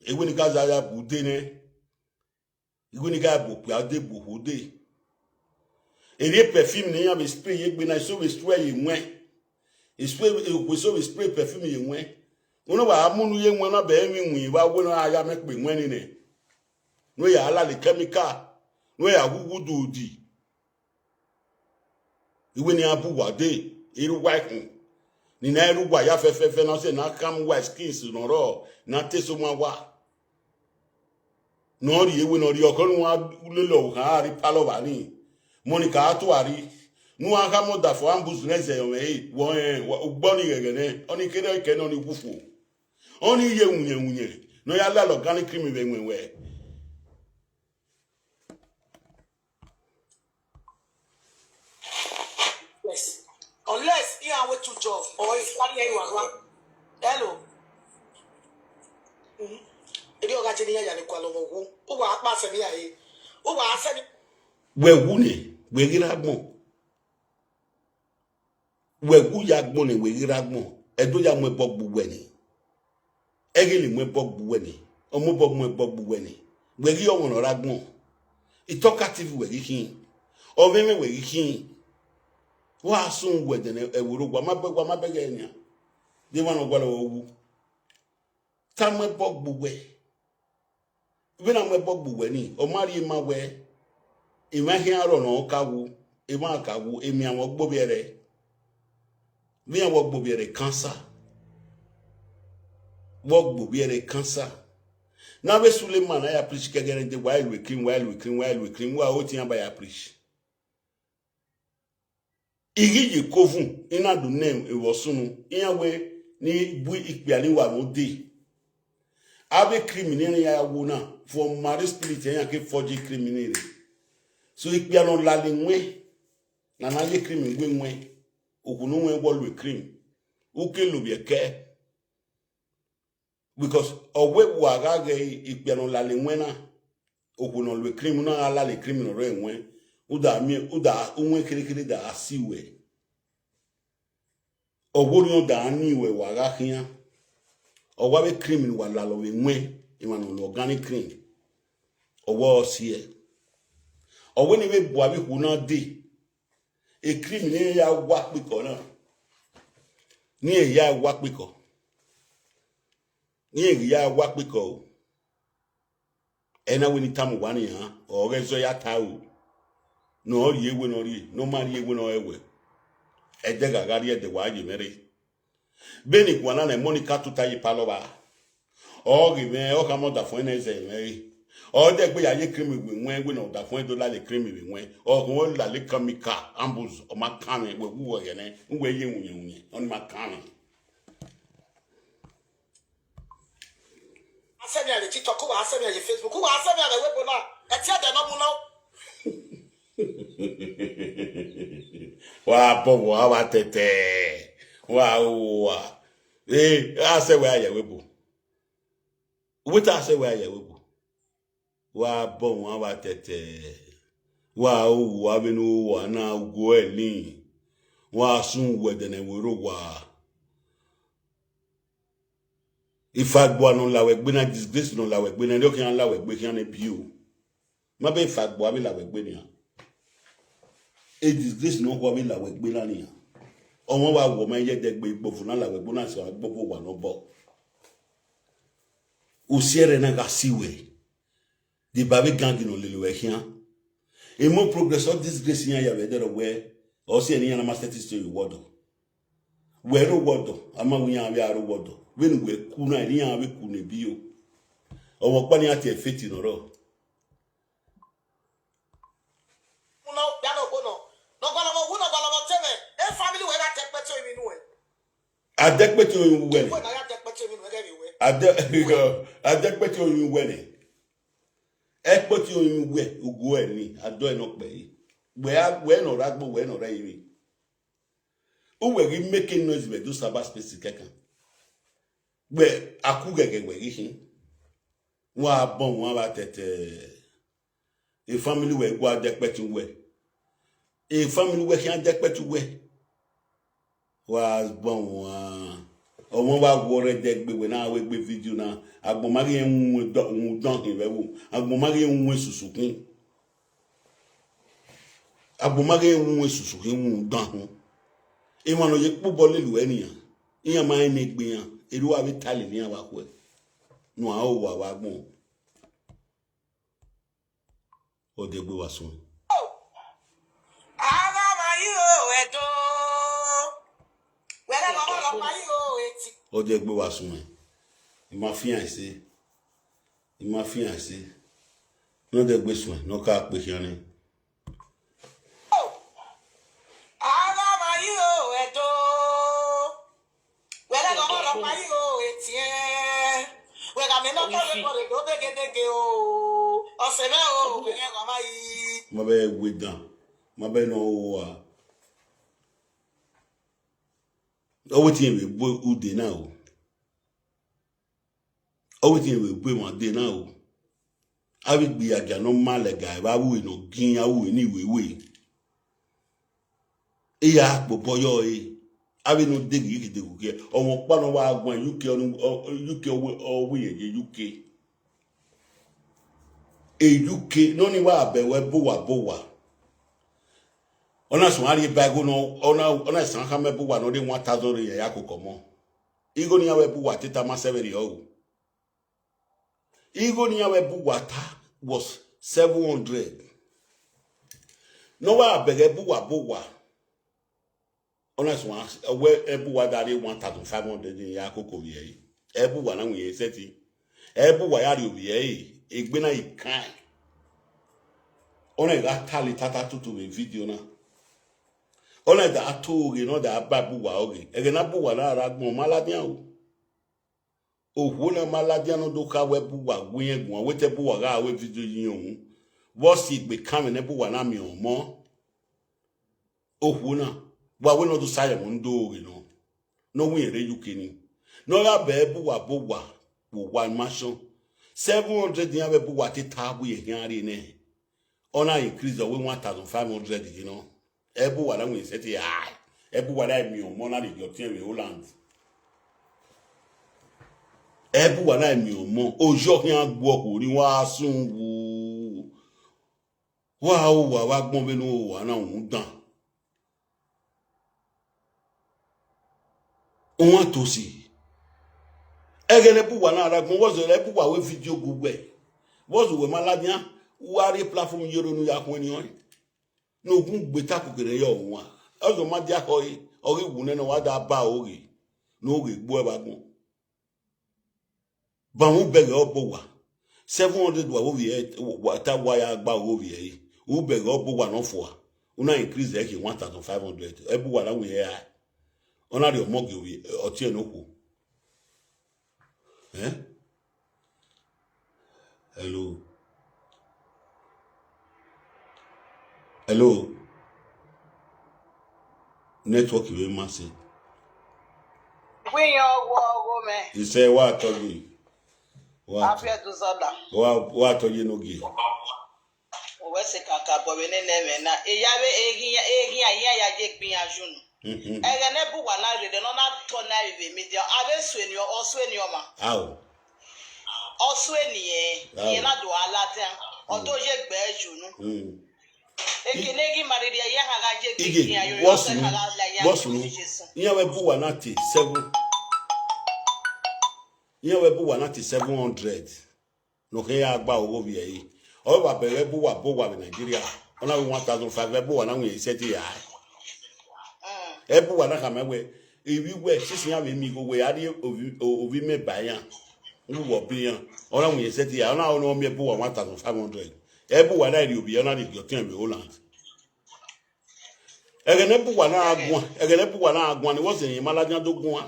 ewe ni gaza ya bude ne ewe ni ga bo pe ade bo hode ere perfume ni ya be spray ye gbe na so be spray ye nwe so be spray perfume ye nwe uno ba amunu ye nwe na be mi nwi ba wo na ya me pe nwe ni ne no ya ala le chemical no ya gugu dudi iwe ni abu wade iru white ni na erugwa ya fefe na se na kam wa skins no ro na teso ma wa no ri ewe no ri okonu wa lelo ha ri palo ba ni monica atu ari nu aka mo da fo ambus neze yo me wo ugbo ni gegene oni kere ke no ni gufu oni ye unye no ya la organic cream be nwenwe Yes. Unless you are with two jobs or if you are hello. Ebi oga jeni ya ni kwalo mogu. O wa pa se mi aye. O wa se ni wewu ni we gira gbon wewu ya gbon ni we gira gbon edo ya mo ebo gbugbo ni egili mo ebo gbugbo ni omo bo mo ebo gbugbo ni we ri owo no ra gbon itokative we ri kin o me we ri kin wa sun we de ewuro gwa ma be ge nya de wa no gwa lo owu ta mo ebo gbugbo we na mo ebo gbugbo ni o mari ma we imagine aro no kawu ima kawu emi awon gbobiere mi awon gbobiere cancer wo gbobiere cancer na be Suleiman ya preach kegere de while we cream wa o ti an ba ya preach igi kovun ina do name ewosunu iyanwe ni bu ipiani wa mo de abe criminal ya wo na for marriage spirit yan ke forge criminal so ikpiano lali nwe na na ye cream nwe okunu nwe wolu cream uke lobieke because owe waga ge ikpiano lali nwe na okunu lu cream na ala le cream no re nwe uda unwe kirikiri da asiwe ogori o da ani we waga hian owa be cream wa la lo nwe imanu organic cream owo sie owe ni we bo abi ku na de e cream ni ya wa piko na ni e ya wa piko ni e ya wa piko ena we ni tamu wa ni ha o re zo ya ta o no ri ewe no ri no ma ri ewe no ewe e de gagari e de wa je mere beni kwa na Monica tuta yi paloba o ri me o ka mo da fun ene ze mere o de gbe ya ye cream we no da fun do la le cream we o ko la le kamika ambus o ma kan we wu ye ne we ye unye on ma kan asemi ale TikTok ko asemi ale Facebook ko asemi ale webo na e ti ade no mu no wa bo wa tete wa ase we aye webo ase we aye webo wa bo wa tete wa benu wa na ugo elin wa sun wede na wero wa ifagbo no lawe gbe na disgrace no lawe gbe na ndo kan lawe gbe kan na bio ma be ifagbo abi lawe gbe ni e disgrace no ko abi lawe gbe la ni omo wa wo ma ye de gbe igbofu na lawe gbo na se igbofu wa no bo usiere na gasiwe di baby gang no lelewe hian e mo progress of disgrace yan ya we there we o se ni yan na master story wodo we ro wodo ama wi yan abi aro wodo we nu we ku na ni yan abi ku ne bio o mo pa ni ati e feti no ro no ya no go no gba mo teme e family we ga te pe to mi nu e adekpeti oyun we ni we na ya te pe to mi nu e we adekpeti oyun we ni ekpoti oyun we ugo e ni ado e no pe yi we no ragbo we no re yi uwe gi making noise we do saba space kekan we akugege we gi hin wa bon wa ba tete e family we go adekpeti we e family we kan adekpeti we wa bon wa omo wa wo re de gbe we na we gbe video na agbomari en don iwe wo agbomari en wo susukun agbomari en wo susukun don e mo no ye pubo lelu eniyan iyan ma en gbe yan eru wa bi tale ni awa ko no a o wa gbon o de gbe wa sun ara ma yi o edo we la mo o de gbe wa sun e ma fiancé no de gbe sun no ka pe kiani ma be we dan ma be no wa o wetin we bo ude na o wetin we bo ma de na o abi gbe aja no male guy ba wu no gin awu ni wewe iya popo yo abi no de gi de ku ke omo pa no wa agbon UK o we ye UK UK no ni wa abewe bo wa ona so ari bago no ona san ha me bo wa no de 1000 ye yakoko mo igo ni awe bo wa teta ma 7 yo igo ni awe bo wa ta was 700 no wa abege bo wa ona so we ebu wa dare 1500 ye yakoko ye ebu wa na we seti ebu wa yari obi ye egbe na ikan ona ga tali tata tutu me video na ona da atoge no da babu wa oge ege na bu wa na ragbon maladian o na maladian no do ka we bu wa gwen egun we te bu wa ga we video yin ohun wo si gbe kan ne bu wa na mi omo na wa we no do saye mo ndo oge no wi ere UK ni no la be bu wa wo wa mansion 700 yen be bu wa ti tabu ye yan ri ne ona increase we 1500 you know ebu wa na we set high ebu wa na mi o mo na le yo tin we Holland ebu wa na mi o mo ojo yan gbo ko ri wa sun wu wa gbon be no wa na un dan on to si egele bu wa na ragbon wo zo le bu wa we video gbogbo e wo zo we maladian wa ri platform yoro nu ya kun ni on no gun gbe takukere yo won ozo ma dia ko ori wu ne no wa da ba ori no ori gbo e ba gun ba mu bere obo wa 700 wa wa ta wa ya gba ori e u bere obo wa no fo una increase e ki 1500 e bu wa la wi e ona ri omoge wi oti enoku hello network we ma se we wo me ise wa togi wa afia do soda wa togi no gi o we se kaka bo we ne me na e ya we egin ya je gbin ajunu ege ne bu wa na rede no na to na we media ave sueni o sueni o ma aw o sueni e na do ala ten o to je gbe ajunu ekenegi maridia ya ha ga je gbin ayo yo se ha la ya iya we bu wa na ti 7 iya we bu wa na ti 700 no ke ya gba owo bi yi o ba bere bu wa bo wa Nigeria ona 1500 bu wa na we seti ya ebu wa na ka mewe iwi we sisi ya mi go we ade ovi me bayan wo bi yan ona we seti ya ona ona me bu wa 1500 ebu wa na ri obi ona ri yotin be Holland ege ne bu wa na agbon ni wo se yin maladian dogun wa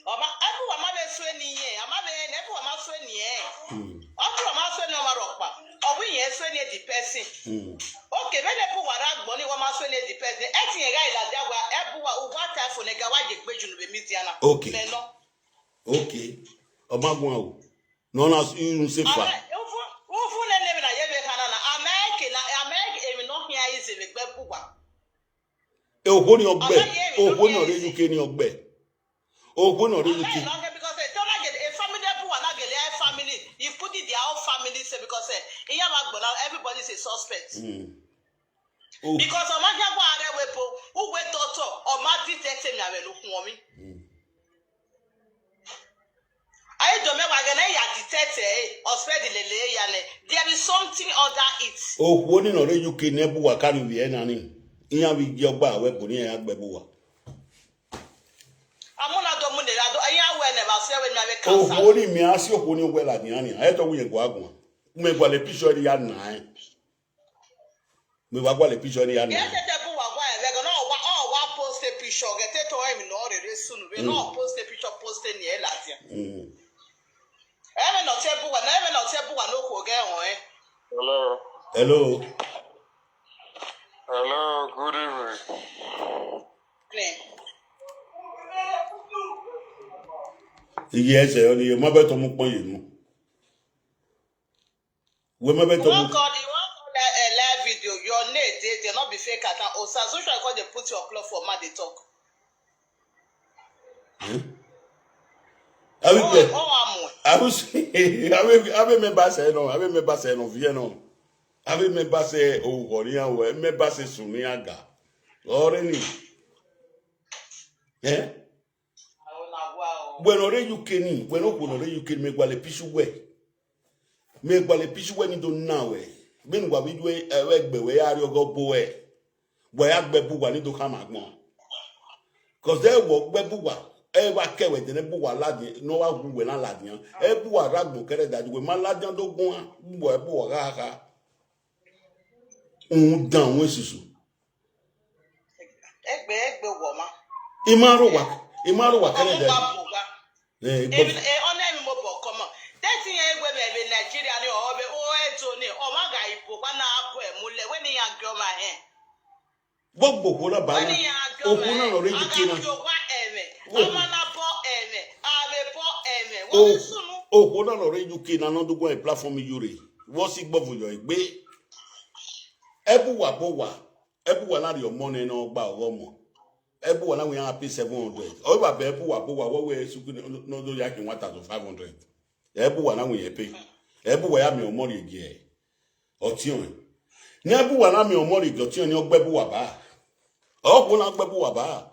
oba ebu wa ma be so ni yen ama be ne ebu wa ma so ni obu wa ma so ni o ma ropa obu yen so ni the person okay when ebu wa ra agbon ni wo ma so ni the person e tin ga ila dagwa ebu wa u wa ta fo ne ga wa je peju no be mitiana okay okay o ma gun o no na you say fa ufu ne ne na ye be kana na ameke e no hia ize be gbe buwa ogbo ni ogbe ore UK ni ogbe ogbo ni ore UK because they don't get a family people are not get their family you put it their own family say because everybody is a suspect because o ma jagwa are wepo ugwe doctor o ma detect me are lokun mi I don't know why they are detected or spread the lele there is something under it ogbo ni ore UK ne bu wa kanu bi e nani iya bi je ogba we bo ni e agbe bu wa when I make Oh, cancer. holy me ask you when you well at the anya. I thought we go agua. Me go le picture the yan nine. Me wa go le picture the yan Yes, nine. the boy we're gonna all post a picture, get it to him in order soon. We not post a picture posted near Latin. Ever not table one, never not table one, no again. Hello. Hello. Hello, good evening. Yes, only my better mo pon you. We my better One mo. call a live video, your name, they not be fake at all. So social call they put your cloth for man, they talk. I was I remember saying no, I remember saying no, Vienna. I remember saying oh, Korean, I remember saying Suniaga. Already. Yeah? When already you can, when already you can make wale pishu we. Make wale pishu we ni do now we. Ben wa we do egbe we are your go boy. We agbe bu wa ni do come agmo. Cause there wo gbe bu wa. E wa kewe de ne bu wa ladi no wa gu we na ladi yan. E bu wa ragbo kere da we ma ladi yan do gun bu e bu wa ga. Un dan we susu. Egbe wo ma. Imaro wa kere da. Even on them mobile come on. That's in a Nigeria or Tony or Magai, Bobana, Mule, when he had girl my hand. What bokola ba? O kuna no reju kina. O kuna no reju kina no do go e platform yuri. Wo si gbo fu yo igbe. Ebu wa na your money no gba omo. Ebu wa na we happy 700. O ba be ebu wa wo we suku no do yaki 1500. Ebu wa na we pay. Ebu wa ya mi omori gie. Otion. Ni ebu wa na mi omori gie otion ni ogbebu wa ba. O na ogbebu wa ba.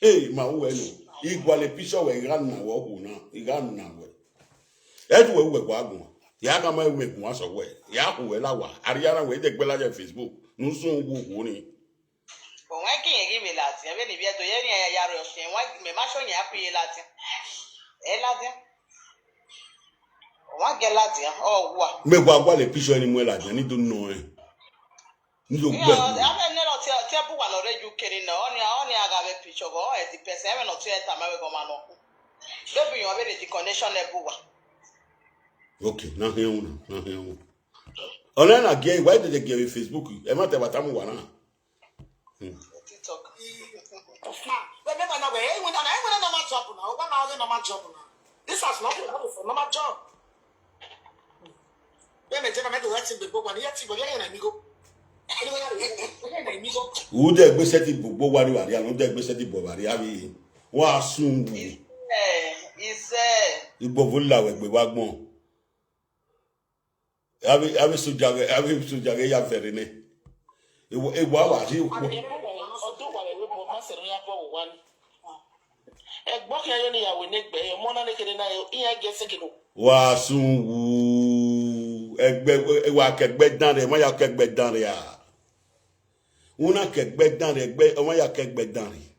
Hey, ma wo no. Igwale picture we ran na wo ku na. Igan na we. Edu we gwa agun. Ya ga ma we gun aso we. Ya ku we lawa. Ariara we de gbela je Facebook. Nu sun wu ni. But why can't you give me Latin? I mean, if you're doing a yard of shame, why me mash on your happy Latin? Latin? One get Latin, oh, what? Me gwa le picture ni mo la je ni do no e. Ni do gbe. I never tell one already you can know. Only I got a picture of all the person. I not tell time I go man. Maybe you already the connection everywhere. Okay, na he una. Ona na ge why did they give Facebook? E ma te batamu wa na. TikTok. Remember now, when I normal job now, when I was normal job now. This has nothing to do with normal job. When I make the right thing, but when you have to go, you're amigo. Who de gbe seti gbogbo wa ni wa ri anu de gbe seti bo wa ri abi. Wa sun wu. Igbo vo la we gbe wa gbon. Abi sujage ya fere ne. Ewo awa si ku. Wa sun wu egbe wa kegbe dan re mo ya kegbe dan re a. Una kegbe dan re egbe o mo ya kegbe dan re.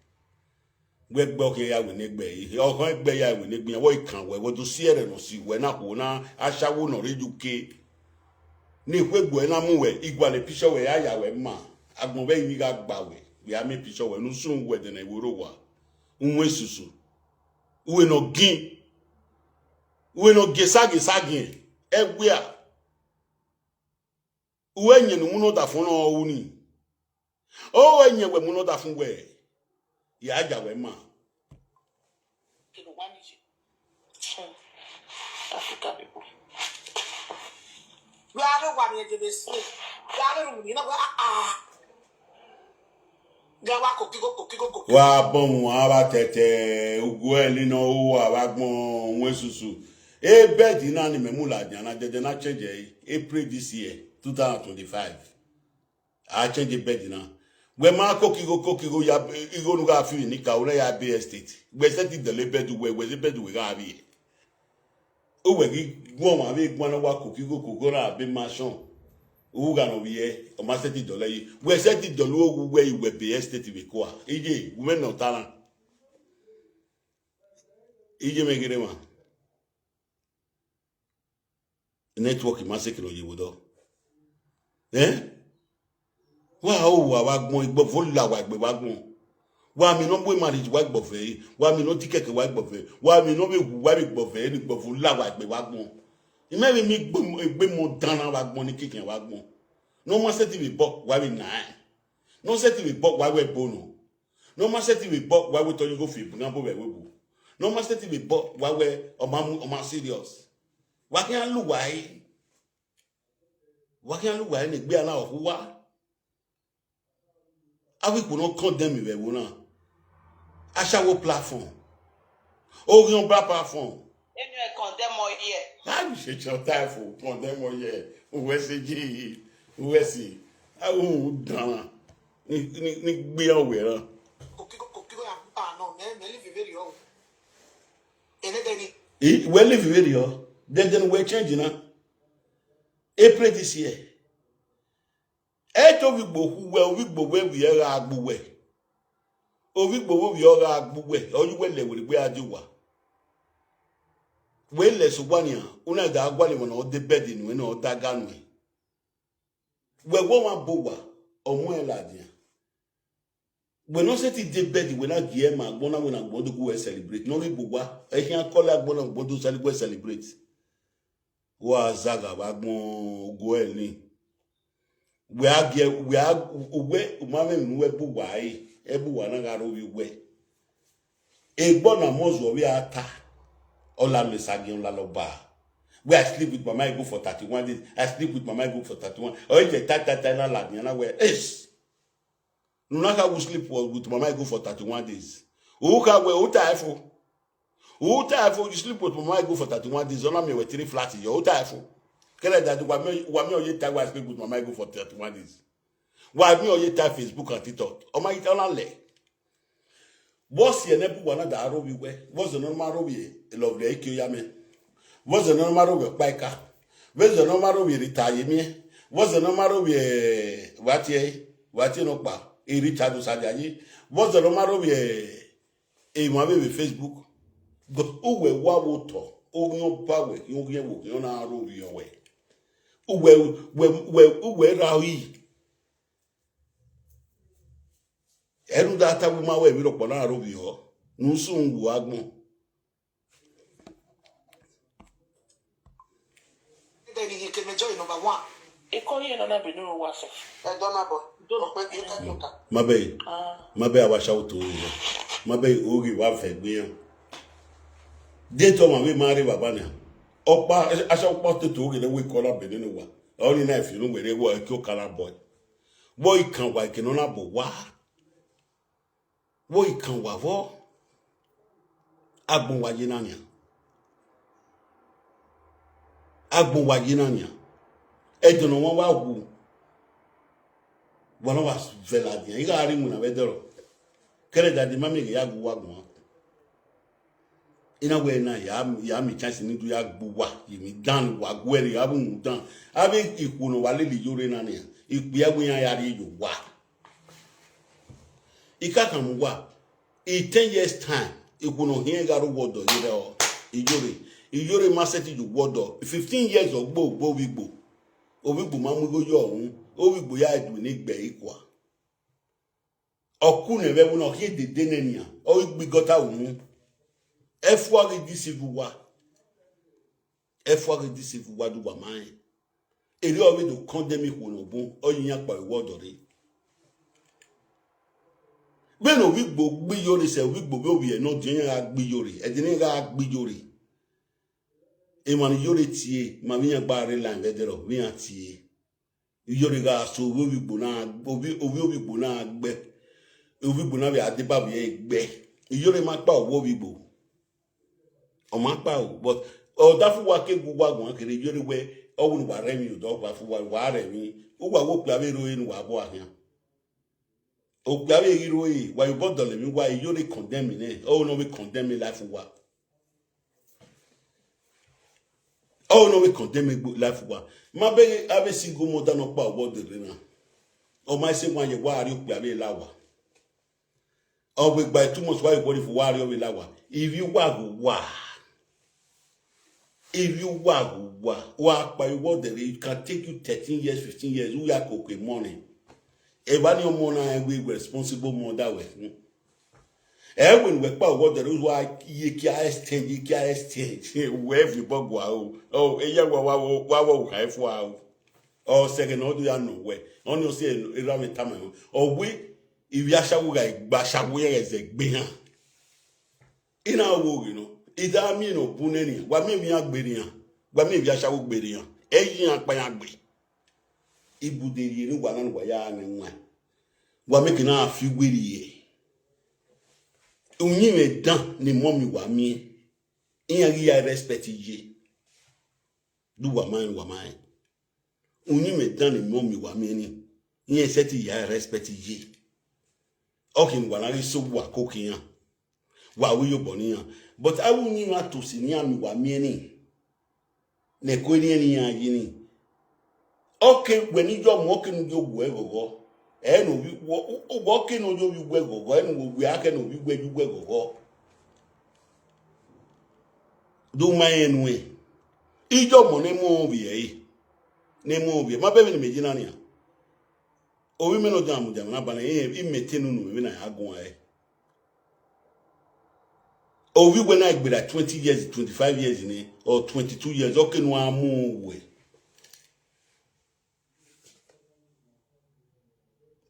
Gbegbe oke ya we negbe yi. Okan egbe ya we negbe wo ikan we wo do si ere no si we na ko na asawo no rejuke. Ni kwegbo na mu we igwale picture we ya we ma. Agbon be yi ga gba we. We am picture we no sun we de na iworo wa. Unwe susu. Uwe no gin. Uwe no gesagi. Egbe a. Uwe nye no muno da fun no uni. O enye we muno da fun we. Ya aja we ma. Africa people. We are the one here to this. We are the one, you know, Wa bon wa ba tete ugu eli no wa wa gbon won susu. E bed na ni memula dia na dede na change April this year 2025. I change the bed na. We ma kokigo ya igo nu ga fi ni ka ore ya be estate. We set the bed we the bed we ga bi. O we gi gbon ma be gbon na wa kokigo na be mansion. Uga no biye o ma set the yi. We set the ogu we be estate we ko a. Ije we no tana. ije megere ma network ma se kilo yiwo do wa o wa gbon igbo fo la wa gbe wa gbon wa mi no boy marriage wa gbo fe wa mi no ticket wa gbo fe wa mi no be wu wa be gbo fe ni gbo fo la wa gbe wa gbon imeri mi gbe mo dana wa gbon ni kikin wa gbon no ma se ti be bo wa be na no se ti be bo wa we bono no ma se ti be bo wa we to you go fi bu na bo we bu no ma se ti be bo wa we o ma serious wa kan lu wa ni gbe ala o wa awi ko no condemn we wo na aṣawo platform orion bra platform enu e condemn o ye how you your time for condemn o ye we se ji we si awu dan ni gbe owe ran kokiko no me live very o ene deni we live very o then we change na April this year eto wi gbo we wi era agbuwe owi gbo wo wi ora agbuwe oyuwe le we gbe ajiwa we le subania una da agwale mo na de bed ni we na o da ganu we wo wa bowa omo eladia we no se ti de bed we na gie ma gbona we na gbodo go celebrate no wi bowa e kan kola gbona gbodo celebrate wa zaga ba gbon go ni we umame nuwe bu wai ebu wana garo we egbo na mozo we ata ola mesagi on la loba we I sleep with mama go for 31 days I sleep with mama go for 31 o je tata na la na we is nunaka we sleep with mama go for 31 days uka we utaifu you sleep with mama go for 31 days ona me we 3 flat yo utaifu kele that wa me oye tag wa sleep with mama go for 31 days wa me oye tag Facebook and TikTok o ma ita na le boss ye ne bu wana da aro wi we boss no ma ro wi love le ki o ya me boss no ma ro wi paika boss no ma ro wi retire mi boss no ma ro wi wati no pa e Richard Osajayi boss no ma ro wi e mo be Facebook but uwe wa woto ogun bawe yogun ewo yo na aro wi owe uwe rawi eru data wi ma we mi ropo na aro wi o nusun wu agbon then you can enjoy number 1 e ko ye no na be no wa se e don na bo don pe ki ka tuka mabe awa shauto mabe ogi wa fe gbe de to ma we mari baba na opa asa opa to ogi le we kola be nínú wa only na if you no were wo ki o kala boy kan wa ki no na bo wa boy kan wa vo agbon wa yinania edono won wa wu wona wa vela dia iga ri mu na bedoro kere da di mami ya gu wa gbon ina we na ya mi chance ni du ya gbu wa yimi dan wa gwere ya bu mu dan abi ikuno wa le yore na ne ipi egun ya ri yo wa ika kan mu wa in 10 years time ikuno hin ga ro wodo ire o iyore ma set ju wodo 15 years ogbo wigbo ma mu go yo ohun o wigbo ya du ni gbe ikwa oku ne be mu no ki dede nenia o wigbo gota ohun efwari disivu wa du wa mai eri o we do condemn iku no bun o yin apa iwodo re be no wigbo gbe yore se wigbo be obi e no din ya gbe yore e din ga gbe yore e man yore tie ma mi yan gba re line vedero mi yan tie yore ga so wigbo na wigbo na gbe wigbo na be adebabu ye gbe yore ma pa owo wigbo o ma pa o but o da fu wa ke gu wa gun kere yore we o wonu wa re mi o do wa fu wa re mi o wa wo pe ro inu wa bo ahian o pe ave ro yi wa yo bodo le mi wa yore condemn me ne o no we condemn me life wa oh no we condemn life wa ma be ave single mother no pa obo de na o ma se wan ye wa ari o pe ave la wa Or we by 2 months why you body for warrior with lawa. If you wag, if you wag by what it can take you 13 years, 15 years, we are cooking money. Even your money we responsible more that way. When we pa what there is why you can exchange where everybody go. Oh, eya wa kai for or second or do you know where on you say around time or we if you asha wo guy gba shawo is a gbe in our wo you know either me no buneni wa me agbere yan wa me bi asha wo gbere yan eyin apan agbe ibuderi ni wa nan wa ya ni nwa wa me kina afi gbere ye unyi me dan ni mommy wa mi in ya respect ye do wa man unyi me dan ni mommy wa mi ni in set ya respect ye okin wa na so wa kokiyan wa wi yo boniyan but I will ni ma to si ni ami wa mi ni ne ko ni ani yan yi ni okay when you jo mo kin jo gwe gogo e no bi wo kin no jo bi gwe gogo e no gwe ake no bi gwe gogo do ma enwe ijo mo ne mo bi e ne mo bi ma be ni meji na ni a owi me no jam na bana e metenu no me na agun aye owi when I be like 20 years 25 years ni or 22 years okay no amu we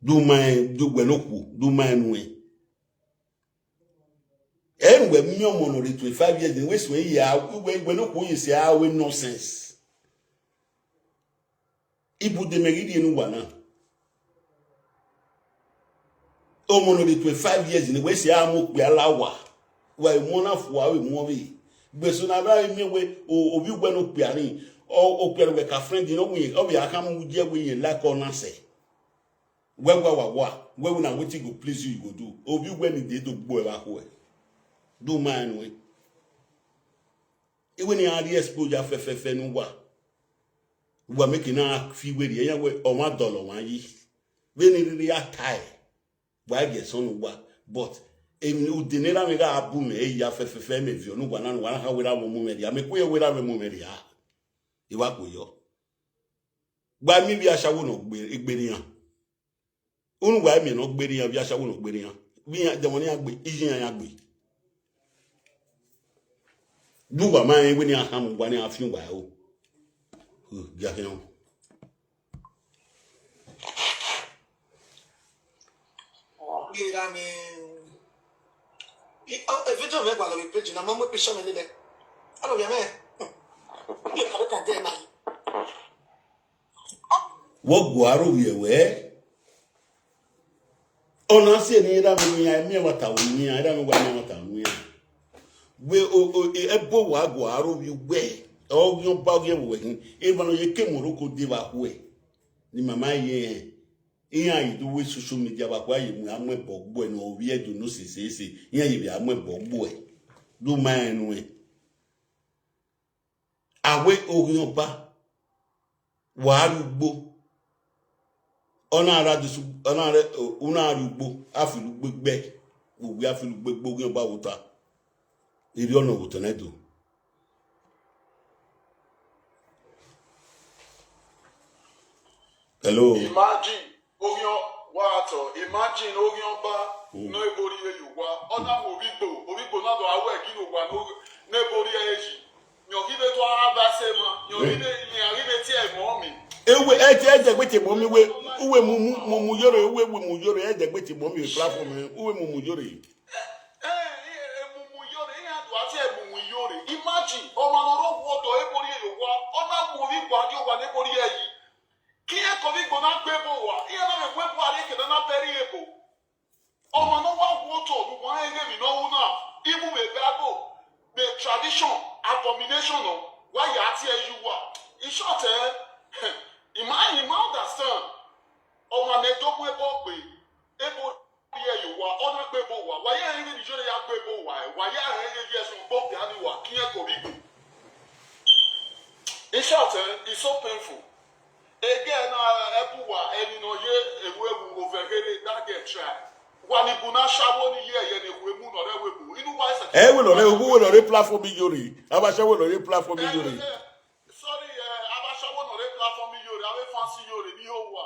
do gwe no ku do my no e enwe mi omo no 25 years ni we so ya we no ku yi se a we nonsense ibu de meridi enu wa na omo no 25 years ni we se amu pe alawa wa mona fo awe mo bi gbeso na bra mi we obi gbe no pe ani o pe we ka friend no we o bi aka mu je we yin like on say we na wetin go please you go do obi gbe ni dey do gbo e ba ko e do man we even ni adi exposure fe no wa make na fi we ri eyan we o ma dollar wan yi we ni ri atai wa get son wa but emi udenera me ga abu me e ya fe me vi onu gwa na wa ha we ra mo me dia me ko ye we ra me me dia iwa ko yo gba mi bi asawo no egbere yan onu gwa mi no gbere yan bi asawo no gbere yan bi yan de mo ni agbe ijin yan agbe du gwa ma we ni aham gwa ni afin gwa o ja kiyan Gira mi video me gwa lo bi page na mo mo picture me le alo bi me ye ka ka de na wo guaro we ona se ni ra mi ya mi wata wo ni ya ra mi gwa mi wata wo ya we ebo wa guaro we o yo ba ye we e ba no ye ke moroko de ba we ni mama ye iya idu we social media ba kwa yi mu amebo gbo no obi edu no sesese iya yi bi amebo gbo e do man nu e awe ogun ba wa rugbo ona ara disu ona re una rugbo afilu gbegbe ogun afilu gbegbo ogun ba wuta iri ona wuta na do hello Imagine Orion wato imagine Orion ba no ebori you wa ona obigbo na do awe gino wa no nebori eji nyogide to aba sema nyogide nyagide ti e mo mi ewe eje gbe ti mo mi we uwe mu yoro uwe mu yoro eje gbe ti mo mi platform uwe mu yoro imagine o ma no ro wo do ebori you wa ona mo bi gwa di o wa nebori eyi Kia Kovigo na Gbebowa, here na Webo Areke na Periebo. Omo no wa water, no one enemy no now. Even me Bible, the tradition, abomination, why you are here you are. In short, you might understand. Omo ne to Webo be, able here you are, on Gbebowa. Why you even usually are Gbebowa? Why you are here yes on Bob the Aniwa, Kia Kovigo. In short, it's so painful. Again, everyone, and you know, here, and we will overhead that get try. Wani buna shawo ni ye ni we mu no re we bu. Inu wa se. Eh, we no re platform yori. Abasha we no re platform yori. Sorry, Abasha we no re platform yori. Awe fancy yori ni ho wa.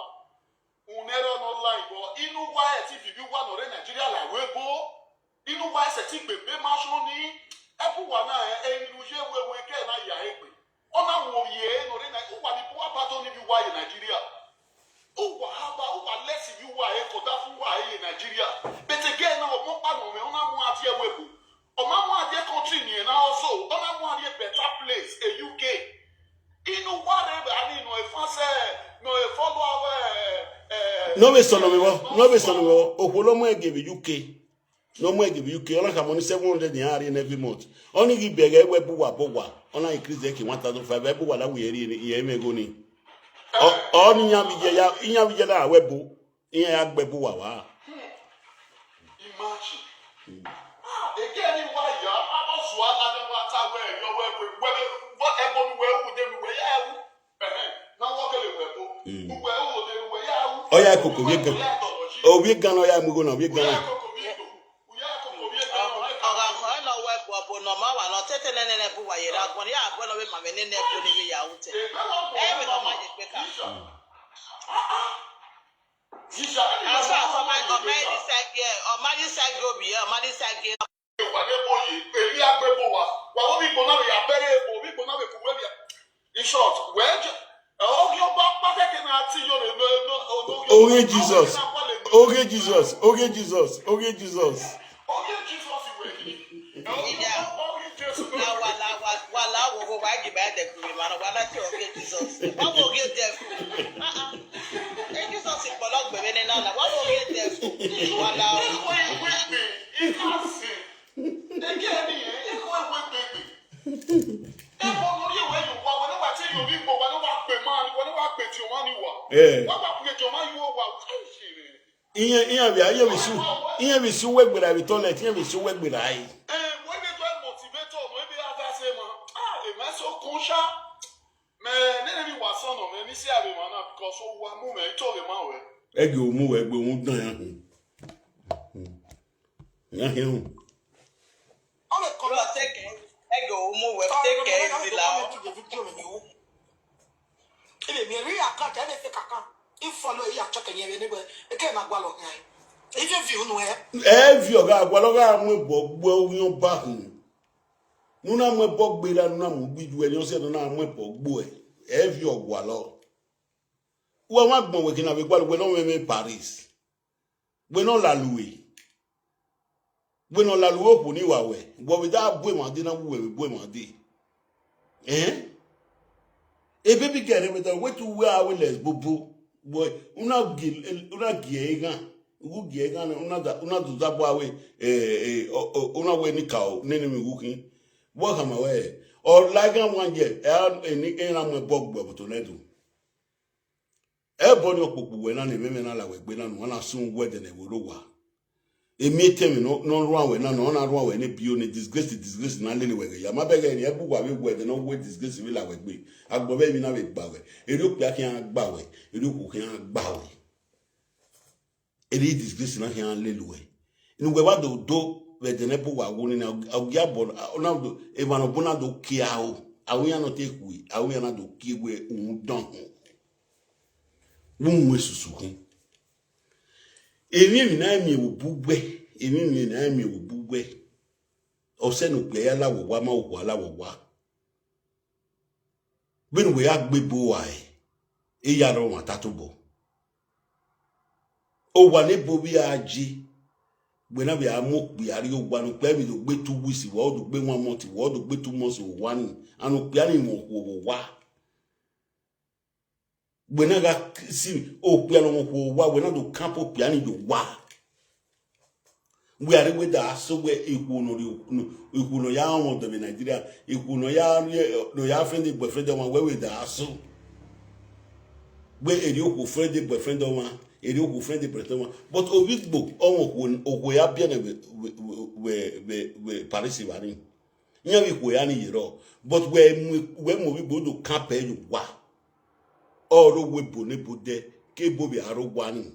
Unero no line but inu wa e ti bibi wa no re Nigeria la we bo. Inu wa se ti gbegbe ma so ni ebu wa na inu je we ke na ya egbe. Ona wo ye no re na wa ni bo abato ni bi wa in Nigeria. Uwa haba uwa lesi bi wa e ko da fu wa in Nigeria. But again na omo pa no me ona mu ati e webu. Oma mu ati country ni na also ona mu ati better place a UK. Inu wa re ba ni no e France no e follow our No be sono me bo. No be sono me bo. Okolo mo e give UK. No more give UK. Ona ka money 700 in every month. Only give bega e webu wa bogwa. Ona increase the 1,500 ebu wa la we eri ye emego ni. O ni nya bi je la webu. Iya ya gbebu wa wa. Imagine. Again, you why you are also allowed to water where you were whatever we were ya. Now what can we do? O ya koko bi gan. O bi gan o ya mugo na bi gan. No ma wa no tete nene bu wa yera gbon ya gbon we ma me nene bu ni bi ya ute e we no ma je pe ka asa so ma go me di sege o ma di sege obi o ma di sege wa le boye eri agbebo wa wo bi gbona we ya bere ebo bi gbona we ku we ya in short we ogi oba pa ke na ti yo no Oge Jesus. Oge Jesus. Oge Jesus. Oge Jesus. Oge Jesus we wala wo wa ji ba de ku mi ma no wala ti oge Jesus wa wo oge defu e Jesus ipolo gbe ni na wa wo oge defu wala e ka se de ke ni e ko we pepe e mo no ye we yo wa wo ni wa ti yo bi mo wa ni wa pe ma ni wa ni wa pe ti o ma ni wa wa ba ku ye jo ma yo wa Iye bi su wegbera bi toilet, iye bi su wegbera ai. When they do motivator, maybe other say man, e ma so kunsha. Me nene bi wa so no me ni si ave man na because so wa mu me to le man we. Ege o mu we gbe un dan ya hun. Ya hun. o ko lo take ege o mu we take easy la o ile mi ri akata e fe kaka if follow ya choke yen we ni gbe e ke na gwa lo yan if you view no E vi oga agwaloga mu ebo gbo oyan ba hun. Nuna mu ebo gbera nuna mu gbiju eni o se nuna mu ebo gbo e. E vi ogwalo. Wa gbon we kina we gwa we no me Paris. We no la louis. We no la louis opo ni wa we. Bo we da bu e ma de na wu we bu e ma de. E baby girl we da we to we are we les bobo. Boy, una giega. Ugu giega na una do za bo we una we ni kao nene mi wukin. Bo kama we. Or like one year e na mo bogbo to nedu. E bo ni opopo we na ne me na la we gbe na no na sun we de na we ro wa. Emi temi no ro awe na no na ro awe ne bio ne disgrace na lele we ya ma bege ni e bu wa we we de no we disgrace we la we gbe agbo be mi na we gba we eri oku ya ki an gba we eri oku ki an gba we eri disgrace na ki an lele we inu we wa do we de ne bu wa wo ni na ogia bo na do e ma no bona do ki a o awu ya no te ku awu ya na do ki we un don mu we susu kun Emi na mi wo bugbe emi na mi wo bugbe o se no gbe ya lawo wa ma wo lawo wa bin we agbebo wa e ya ro wa tatubo o wa ne bo bi aji gbe na bi amu pe ari o gba no pe mi do gbe 2 weeks wo do gbe 1 month wo do gbe 2 months o wa ni anu pe ani mo wo wa When I see piano wa when I do campo piano you wa. We are with the so we ikuno ya on the Nigeria ikuno ya no ya friend boyfriend one where with the so. We erioko friend boyfriend one erioko friend boyfriend one but obigbo on owo ya bia na we Paris wani. Nya we ko ya ni yero but we mo bi do camp you wa. Oro webo nebo de ke bobi arogwani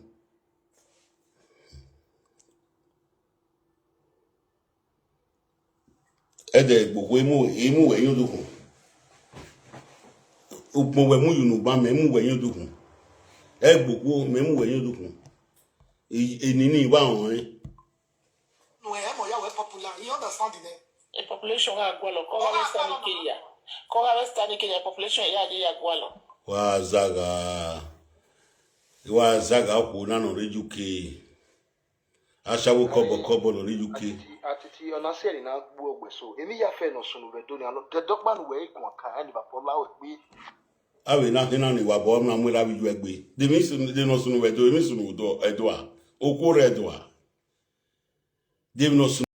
ede gbogbo emu we yin duhun upo we mu yunu ba me mu we yin duhun e gbogbo me mu we yin duhun enini wa won No, we popular. You understand it? A population ga gwalo ko ga stani Kenya. Ko ga stani Kenya population ya je ya gwalo. wa zaga ko na no rejuke asawo kobo no rejuke atiti ona se ni na gbu ogbe so emi ya fe no sunu be do ni alo de dogba nu we ikun kan ani ba fola o pe awe na hina ni wa bo na mu la bi ju egbe de mi sunu de no sunu we do emi sunu do edo a okwo re do a de mi no